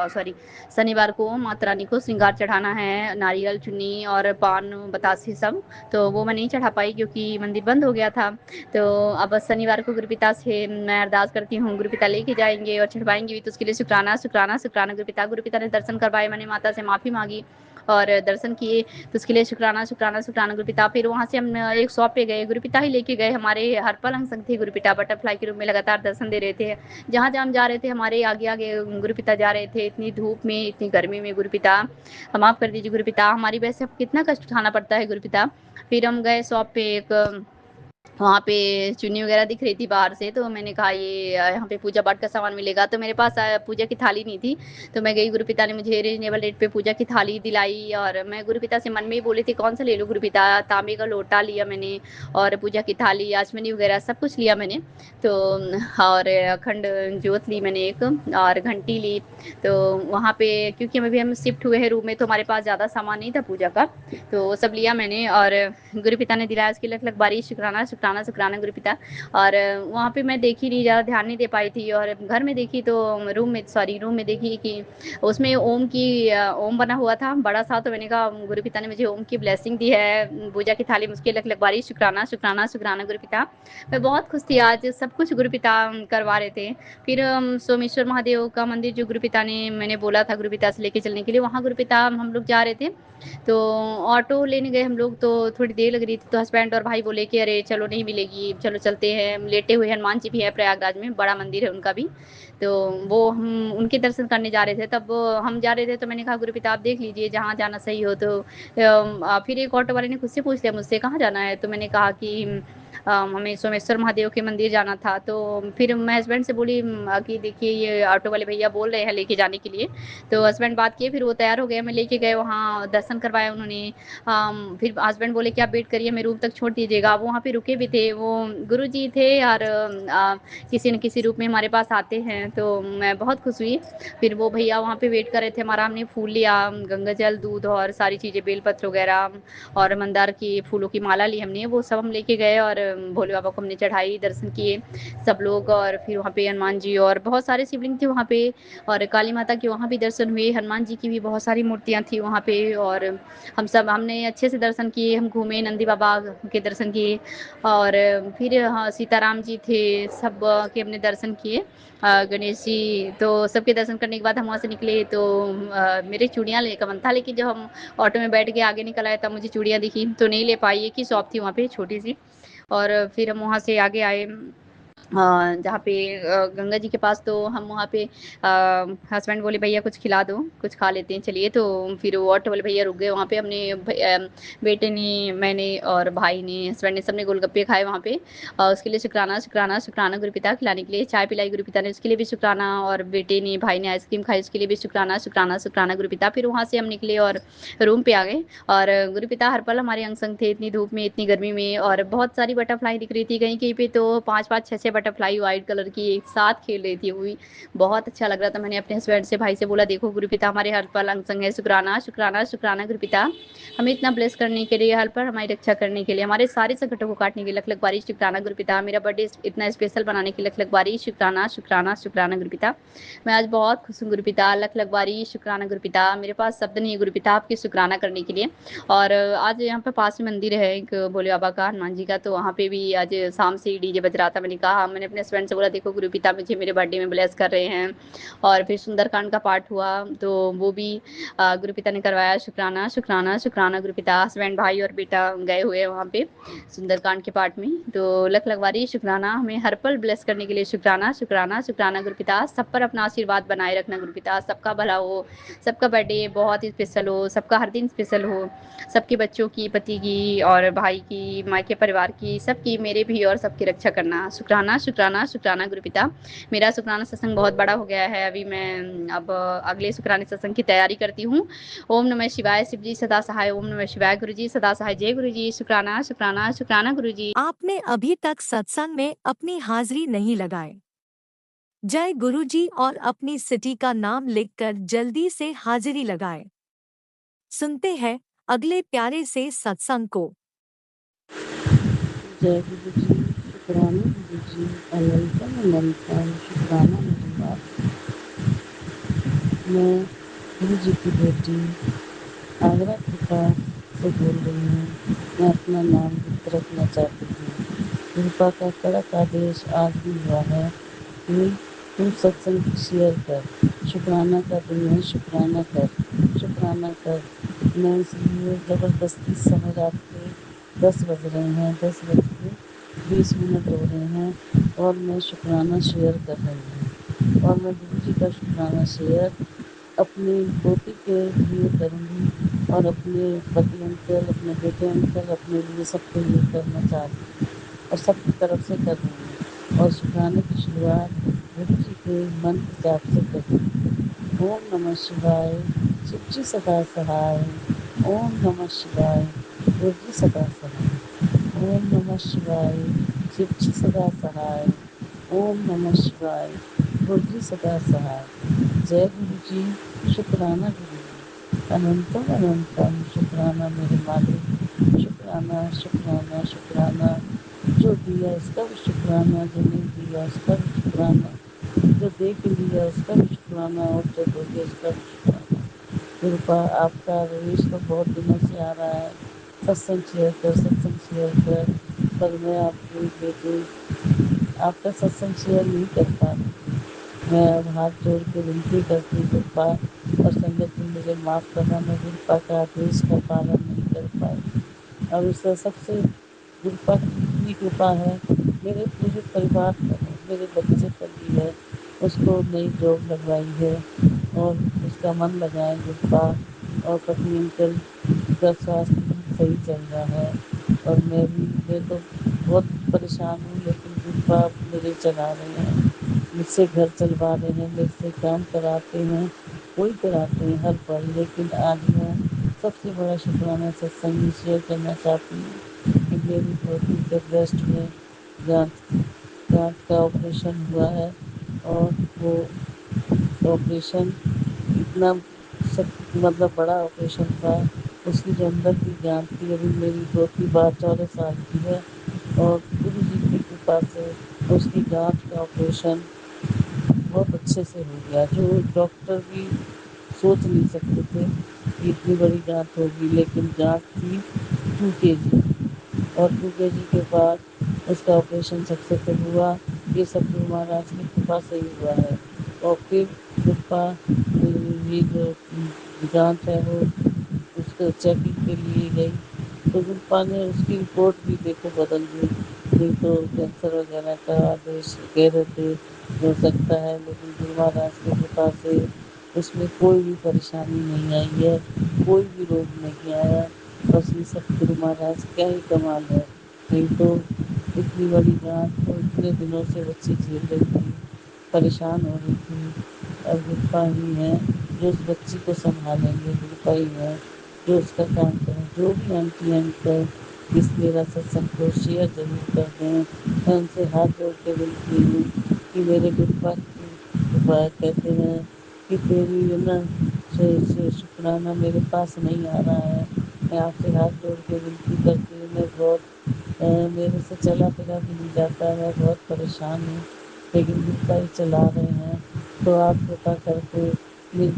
सॉरी शनिवार को माता रानी को श्रृंगार चढ़ाना है, नारियल, चुन्नी और पान, बतासे सब, तो वो मैं नहीं चढ़ा पाई क्योंकि मंदिर बंद हो गया था। तो अब शनिवार को गुरुपिता से मैं अरदास करती हूँ, गुरुपिता लेके जाएँगे और चढ़वाएँगे भी, तो उसके लिए शुक्राना, शुक्राना, शुक्राना गुरुपिता। गुरुपिता ने दर्शन करवाए, मैंने माता से माफ़ी माँगी और दर्शन किए, तो उसके लिए शुक्राना, शुक्राना, शुक्राना गुरुपिता। फिर वहाँ से हम एक शॉप पे गए, गुरुपिता ही लेके गए, हमारे हर पल अंग-संग थे गुरुपिता, बटरफ्लाई के रूप में लगातार दर्शन दे रहे थे। जहाँ-जहाँ हम जा रहे थे, हमारे आगे-आगे गुरुपिता जा रहे थे, इतनी धूप में, इतनी गर्मी में गुरुपिता, माफ़ कर दीजिए गुरुपिता, हमारी वजह से अब कितना कष्ट उठाना पड़ता है गुरुपिता। फिर हम गए शॉप पे, एक वहाँ पे चुन्नी वगैरह दिख रही थी बाहर से, तो मैंने कहा ये यहाँ पे पूजा पाठ का सामान मिलेगा, तो मेरे पास पूजा की थाली नहीं थी, तो मैं गई, गुरुपिता ने मुझे रीजनेबल रेट पे पूजा की थाली दिलाई और मैं गुरुपिता से मन में ही बोली थी कौन सा ले लूँ गुरुपिता, तांबे का लोटा लिया मैंने और पूजा की थाली, आचमनी वगैरह सब कुछ लिया मैंने, तो और अखंड ज्योत ली मैंने एक और घंटी ली, तो वहाँ पे क्योंकि अभी हम शिफ्ट हुए हैं रूम में, तो हमारे पास ज़्यादा सामान नहीं था पूजा का, तो वो सब लिया मैंने और गुरुपिता ने दिलाया, उसकी लख-लख बारी शुक्राना, शुक्राना, शुक्राना गुरुपिता। और वहाँ पे मैं देखी नहीं, ज़्यादा ध्यान नहीं दे पाई थी और घर में देखी तो रूम में देखी कि उसमें ओम बना हुआ था बड़ा-सा, तो मैंने कहा गुरुपिता ने मुझे ओम की ब्लेसिंग दी है पूजा की थाली में, उसकी लख-लख बारी शुक्राना, शुक्राना, शुक्राना गुरुपिता। मैं बहुत खुश थी आज, सब कुछ गुरुपिता करवा रहे थे। फिर सोमेश्वर महादेव का मंदिर जो गुरुपिता ने मैंने बोला था गुरुपिता से लेके चलने के लिए, वहाँ गुरुपिता हम लोग जा रहे थे, तो ऑटो लेने गए हम लोग, तो थोड़ी देर लग रही थी, तो हस्बैंड और भाई बोले कि अरे चलो नहीं मिलेगी, चलो चलते हैं, लेटे हुए हनुमान जी भी है प्रयागराज में, बड़ा मंदिर है उनका भी, तो वो हम उनके दर्शन करने जा रहे थे, तब हम जा रहे थे, तो मैंने कहा गुरुपिता आप देख लीजिए जहाँ जाना सही हो, तो फिर एक ऑटो वाले ने खुद से पूछ लिया मुझसे कहाँ जाना है, तो मैंने कहा कि हमें सोमेश्वर महादेव के मंदिर जाना था, तो फिर मैं हस्बैंड से बोली कि देखिए ये ऑटो वाले भैया बोल रहे हैं लेके जाने के लिए, तो हस्बैंड बात किए, फिर वो तैयार हो गए, हमें लेके गए, वहाँ दर्शन करवाया उन्होंने। फिर हस्बैंड बोले कि आप वेट करिए, हमें रूम तक छोड़ दीजिएगा, आप वहाँ पे रुके भी थे, वो गुरुजी थे और किसी न किसी रूप में हमारे पास आते हैं, हैं, तो मैं बहुत खुश हुई। फिर वो भैया वहाँ पे वेट कर रहे थे हमारा, हमने फूल लिया, गंगा जल, दूध और सारी चीज़ें, बेलपत्र वगैरह और मंदार की फूलों की माला ली हमने, वो सब हम लेके गए और भोले बाबा को हमने चढ़ाई, दर्शन किए सब लोग। और फिर वहाँ पे हनुमान जी और बहुत सारे शिवलिंग थे वहाँ पे, और काली माता के वहाँ भी दर्शन हुए, हनुमान जी की भी बहुत सारी मूर्तियाँ थी वहाँ पे। और हमने अच्छे से दर्शन किए, हम घूमे, नंदी बाबा के दर्शन किए, और फिर हाँ सीताराम जी थे, सब के हमने दर्शन किए, गणेश जी, तो सबके दर्शन करने के बाद हम वहाँ से निकले। तो मेरे चूड़ियाँ लेने का मन था, लेकिन जब हम ऑटो में बैठ के आगे निकल आए तब मुझे चूड़ियाँ दिखी, तो नहीं ले पाई। एक ही शॉप थी वहाँ पे छोटी सी, और फिर हम वहाँ से आगे आए जहाँ पे गंगा जी के पास। तो हम वहाँ पे हस्बैंड बोले भैया कुछ खिला दो, कुछ खा लेते हैं चलिए। तो फिर वो ऑटो वाले भैया रुक गए वहाँ पे, हमने बेटे ने, मैंने और भाई ने, हस्बैंड ने, सबने गोलगप्पे खाए वहाँ पे। उसके लिए शुक्राना शुक्राना शुक्राना गुरुपिता, खिलाने के लिए चाय पिलाई गुरुपिता ने, उसके लिए भी शुक्राना। और बेटे ने, भाई ने आइसक्रीम खाई, उसके लिए भी शुक्राना शुक्राना शुक्राना गुरुपिता। फिर वहाँ से हम निकले और रूम पे आ गए, और गुरुपिता हर पल हमारे अंग संग थे, इतनी धूप में, इतनी गर्मी में। और बहुत सारी बटरफ्लाई दिख रही थी, कहीं कहीं पे तो 5-5 6-6 बटरफ्लाई व्हाइट कलर की एक साथ खेल रही थी, वो भी बहुत अच्छा लग रहा था। मैंने अपने हस्बैंड से, भाई से बोला देखो गुरुपिता हमारे हर पल अंग संग है, शुक्राना शुक्राना शुक्राना गुरुपिता, हमें इतना ब्लेस करने के लिए, हर पल हमारी रक्षा करने के लिए, हमारे सारे संकटों को काटने के लिए लख लख बारी शुक्राना गुरुपिता, मेरा बर्थडे इतना स्पेशल बनाने के लिए लख लख बारी शुक्राना शुक्राना शुक्राना गुरुपिता। मैं आज बहुत खुश हूँ गुरुपिता, लख लख बारी शुक्राना गुरुपिता, मेरे पास शब्द नहीं है गुरुपिता आपकी शुक्राना करने के लिए। और आज यहाँ पे पास में मंदिर है एक भोले बाबा का, हनुमान जी का, तो वहाँ पे भी आज शाम से ही डीजे बज रहा था। मैंने कहा, मैंने अपने हस्बैंड से बोला देखो गुरुपिता मुझे मेरे बर्थडे में ब्लेस कर रहे हैं। और फिर सुंदरकांड का पाठ हुआ, तो वो भी गुरुपिता ने करवाया, शुक्राना शुक्राना शुक्राना गुरुपिता। हस्बैंड, भाई और बेटा गए हुए हैं वहाँ पे सुंदरकांड के पाठ में। तो लख लगवारी शुक्राना, हमें हर पल ब्लेस करने के लिए शुक्राना शुक्राना शुक्राना गुरुपिता, सब पर अपना आशीर्वाद बनाए रखना गुरुपिता, सबका भला हो, सबका बर्थडे बहुत ही स्पेशल हो, सबका हर दिन स्पेशल हो, सबके बच्चों की, पति की और भाई की, मायके परिवार की, सबकी, मेरे भी, और सबकी रक्षा करना। शुक्राना शुक्राना शुक्राना गुरुपिता। मेरा शुक्राना सत्संग बहुत बड़ा हो गया है, अभी मैं अब अगले शुक्राने सत्संग की तैयारी करती हूँ। ओम नमः शिवाय, शिव जी सदा सहाय, ओम नमः शिवाय, गुरु जी सदा सहाय, जय गुरु जी, शुक्राना शुक्राना शुक्राना गुरु जी। आपने अभी तक सत्संग में अपनी हाजिरी नहीं लगाए। जय गुरु जी और अपनी सिटी का नाम लिखकर जल्दी से हाजिरी लगाएं। सुनते हैं अगले प्यारे से सत्संग को। जय गुरु जी, शुक्राना गुरु जी, अनंतम अनंतम शुक्राना मेरी बात। मैं गुरु जी की बेटी आगरा कृपा से बोल रही हूँ। मैं अपना नाम गुप्त रखना चाहती हूँ। कृपा का कड़क आदेश आज भी हुआ है कि तू सत्संग शेयर कर, शुक्राना का दिन है, शुक्राना कर, शुक्राना कर। मैं इसलिए ज़बरदस्ती समय रात के 10 बज रहे हैं, 10 बज के 20 मिनट हो रहे हैं और मैं शुक्राना शेयर कर रही हूँ। और मैं गुरु जी का शुक्राना शेयर अपने पोती के लिए करूँगी और अपने पति अंकल, अपने बेटे अंकल, अपने लिए, सबके लिए करना चाहती हूँ और सबकी तरफ से कर रही हूँ। और शुक्राने की शुरुआत गुरु जी के मंत्र जाप से करूँ। ओम नमः शिवाय, शिव जी सदा सहाय, ओम नमः शिवाय, गुरु जी सदा सहाय, ओम नमः शिवाय, शिव जी सदा सहाय, ओम नमः शिवाय, गुरु जी सदा सहाय। जय गुरु जी, शुक्राना गुरु जी, अनंतम अनंतम शुक्राना मेरे मालिक, शुक्राना शुक्राना शुक्राना। जो दिया उसका भी शुक्राना, जो नहीं दिया उसका भी शुक्राना, जो दे के लिया उसका भी शुक्राना और जो दोगे उसका भी शुक्राना। कृपा आपका रवीश तो बहुत दिनों से आ रहा है, सत्संग शेयर कर, सत्संग शेयर कर, पर मैं आपकी बेटी आपका सत्संग शेयर नहीं कर पा रही। मैं अब हाथ जोड़ के विनती करती कृपा और संगत जी मुझे माफ़ करना, मैं कृपा का आदेश का पालन नहीं कर पाई। अब इसका सबसे कृपा की इतनी कृपा है मेरे पूरे परिवार पर है, मेरे बच्चे पर भी है, उसको नई जॉब लगवाई है और उसका मन लगाए कृपा। और पत्नी अंकल का स्वास्थ्य भी सही चल रहा है और मैं तो बहुत परेशान हूँ, लेकिन कृपा मेरे चला रहे हैं, मुझसे घर चलवा रहे हैं, मेरे से काम कराते हैं, कोई कराते हैं हर पल। लेकिन आज मैं सबसे बड़ा शुक्राना सत्संग शेयर करना चाहती हूँ कि मेरी पोती के ब्रेस्ट में गांठ गांठ का ऑपरेशन हुआ है और वो ऑपरेशन इतना मतलब बड़ा ऑपरेशन था। उसकी जो अंदर की जान थी, अभी मेरी पोती 12-14 साल की है, और गुरु जी की कृपा से उसकी गाँठ का ऑपरेशन बहुत अच्छे से हो गया, जो डॉक्टर भी सोच नहीं सकते थे कि इतनी बड़ी गाँठ होगी। लेकिन गाँठ थी 2 kg, और 2 kg के बाद उसका ऑपरेशन सक्सेसफुल हुआ। ये सब गुरु महाराज की कृपा से ही हुआ है। और फिर कृपा ये जो गाँठ है वो उसको चेकिंग के लिए गई, तो गुरुपा ने उसकी रिपोर्ट भी देखो बदल दी। नहीं तो कैंसर वगैरह का आदेश कह रहे थे हो सकता है, लेकिन गुरु महाराज की कृपा से उसमें कोई भी परेशानी नहीं आई है, कोई भी रोग नहीं आया। बस ये सब गुरु महाराज क्या ही कमाल है। नहीं तो इतनी बड़ी गाँठ तो इतने दिनों से बच्ची झेल रही थी, परेशान हो रही थी। अब गुरुपा ही है जो उस बच्ची को संभालेंगे, गुरुपा ही है जो उसका काम करें। जो भी आंटी अंकल इस मेरा सत्संग को शेयर जरूर कर दें। मैं उनसे हाथ जोड़ के विनती हूँ कि मेरे गुरुपा की कृपा, कहते हैं कि तेरी ना शुक्राना मेरे पास नहीं आ रहा है। मैं आपसे हाथ जोड़ के विनती करती हूँ। मैं बहुत मेरे से चला फिरा भी नहीं जाता, मैं बहुत परेशान हूँ, लेकिन गुरुपा ही चला रहे हैं। तो आप कृपा करके मेरी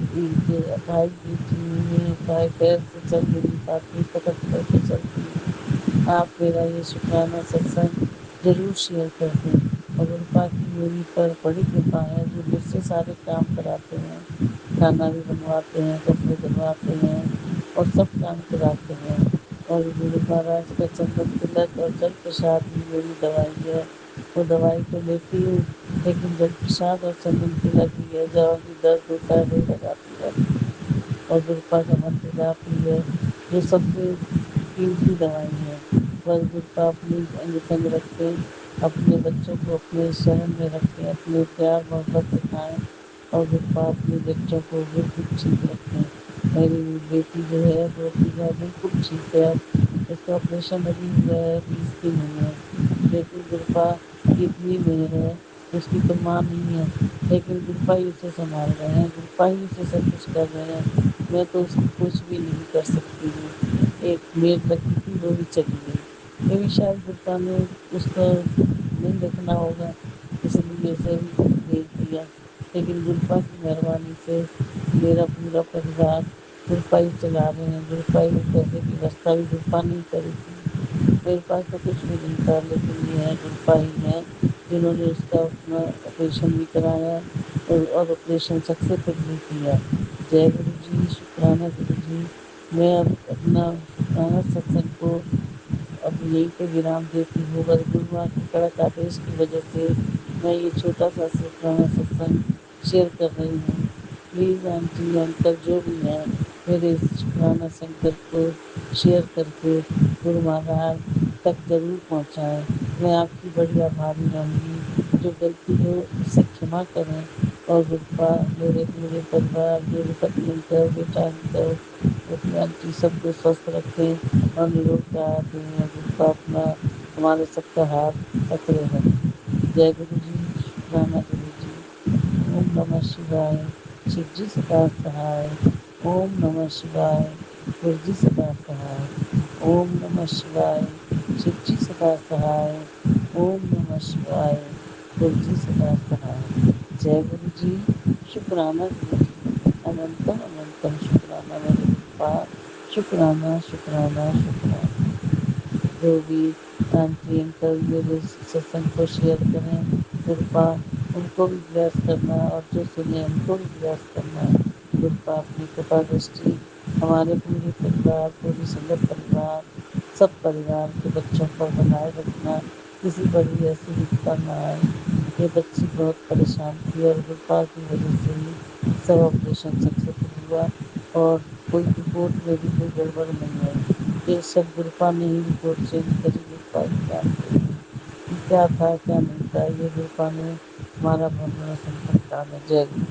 भाई बेटी हुई है, भाई पैर से चल भी नहीं पाती, पकड़ पकड़ के चलती है। आप मेरा ये शुक्राना सत्संग जरूर शेयर कर दें। और गुरुपा की मेरी पर बड़ी कृपा है, जो मुझसे सारे काम कराते हैं, खाना भी बनवाते हैं, कपड़े धुलवाते हैं, और सब काम कराते हैं। और गुरु महाराज का चंदन तिलक और जल प्रसाद भी मेरी दवाई है। वो दवाई तो लेती हूँ, लेकिन जल प्रसाद और चंदन तिलक भी है। जहाँ भी दर्द होता है वही लगाती है, और गुरुपा का मंत्र जाती है, जो सबसे कीमती दवाई है। बस गुरुपा अपनी अंग संग रखें, अपने बच्चों को अपने शरण में रखें, अपने प्यार मोहब्बत सिखाएं, और गुरुपा अपने बच्चों को बिल्कुल ठीक रखें। मेरी बेटी जो है पोती है बिल्कुल ठीक है, उसका ऑपरेशन अभी हुआ है 20 दिन हुए हैं। लेकिन गुरुपा की इतनी मेहर है, उसकी तो माँ नहीं है, लेकिन गुरुपा ही उसे संभाल रहे हैं, गुरुपा ही उसे सब कुछ कर रहे हैं। मैं तो उसकी कुछ भी नहीं कर सकती हूँ। एक मेड लगी थी, वो भी चली गई। ये भी शायद गुरुपा ने उसको नहीं रखना होगा, इसलिए उसे भी भेज दिया। लेकिन गुरुपा की मेहरबानी से मेरा पूरा परिवार गुरुपा ही चला रहे हैं। गुरुपा ही पैसे की व्यवस्था भी गुरुपा नहीं करी थी, मेरे पास तो कुछ भी नहीं था, लेकिन ये है गुरुपा ही है जिन्होंने उसका अपना ऑपरेशन भी कराया, और ऑपरेशन सक्सेसफुल किया। जय गुरु जी, शुक्राना गुरु जी। मैं अब अपना शुक्राना सत्संग को अब यहीं पे विराम देती हूँ। बस गुरुवार के कड़क आदेश की वजह से मैं ये छोटा सा शुक्राना सत्संग शेयर कर रही हूँ। प्लीज़ आंटी अंकल जो भी हैं, मेरे इस शुक्राना संकल्प को शेयर करके गुरु महाराज तक ज़रूर पहुँचाएँ। मैं आपकी बड़ी आभारी रहूँगी। जो गलती हो उसे क्षमा करें, और गुरुपा मेरे पूरे परिवार, मेरे पति अंकल, बेटा अंकल, छोटी आंटी सबको स्वस्थ रखें और निरोग आहार दें। और गुरुपा अपना हमारे सबका हाथ पकड़े रहें। जय गुरु जी, शुक्राना गुरु जी। ओम नमः शिवाय। शिव जी सदा सहाय। ओम नमः शिवाय। गुरु जी सदा सहाय। ओम नमः शिवाय। शिव जी सदा सहाय। ओम नमः शिवाय। गुरु जी सदा सहाय। जय गुरु जी, शुक्राना गुरु जी। अनंतम अनंतम शुक्राना मेरे गुरुपा। शुक्राना शुक्राना शुक्राना। जो भी आंटी अंकल मेरे सत्संग को शेयर करें, कृपा उनको भी ब्लेस करना, और जो सुने उनको भी ब्लेस करना। कृपा अपनी कृपा दृष्टि हमारे पूरे परिवार, पूरी संगत परिवार, सब परिवार के बच्चों पर बनाए रखना। किसी पर भी ऐसी विपदा ना आए। ये बच्ची बहुत परेशान थी, और कृपा की वजह से ही सब ऑपरेशन सक्सेसफुल हुआ, और कोई रिपोर्ट में भी कोई गड़बड़ नहीं आई। ये सब गुरुपा ने ही रिपोर्ट चेंज करी। गुरुपा ही जानते हैं कि क्या था क्या नहीं था। ये गुरुपा ने हमारा बहुत बड़ा संकट टाला। जय गुरु।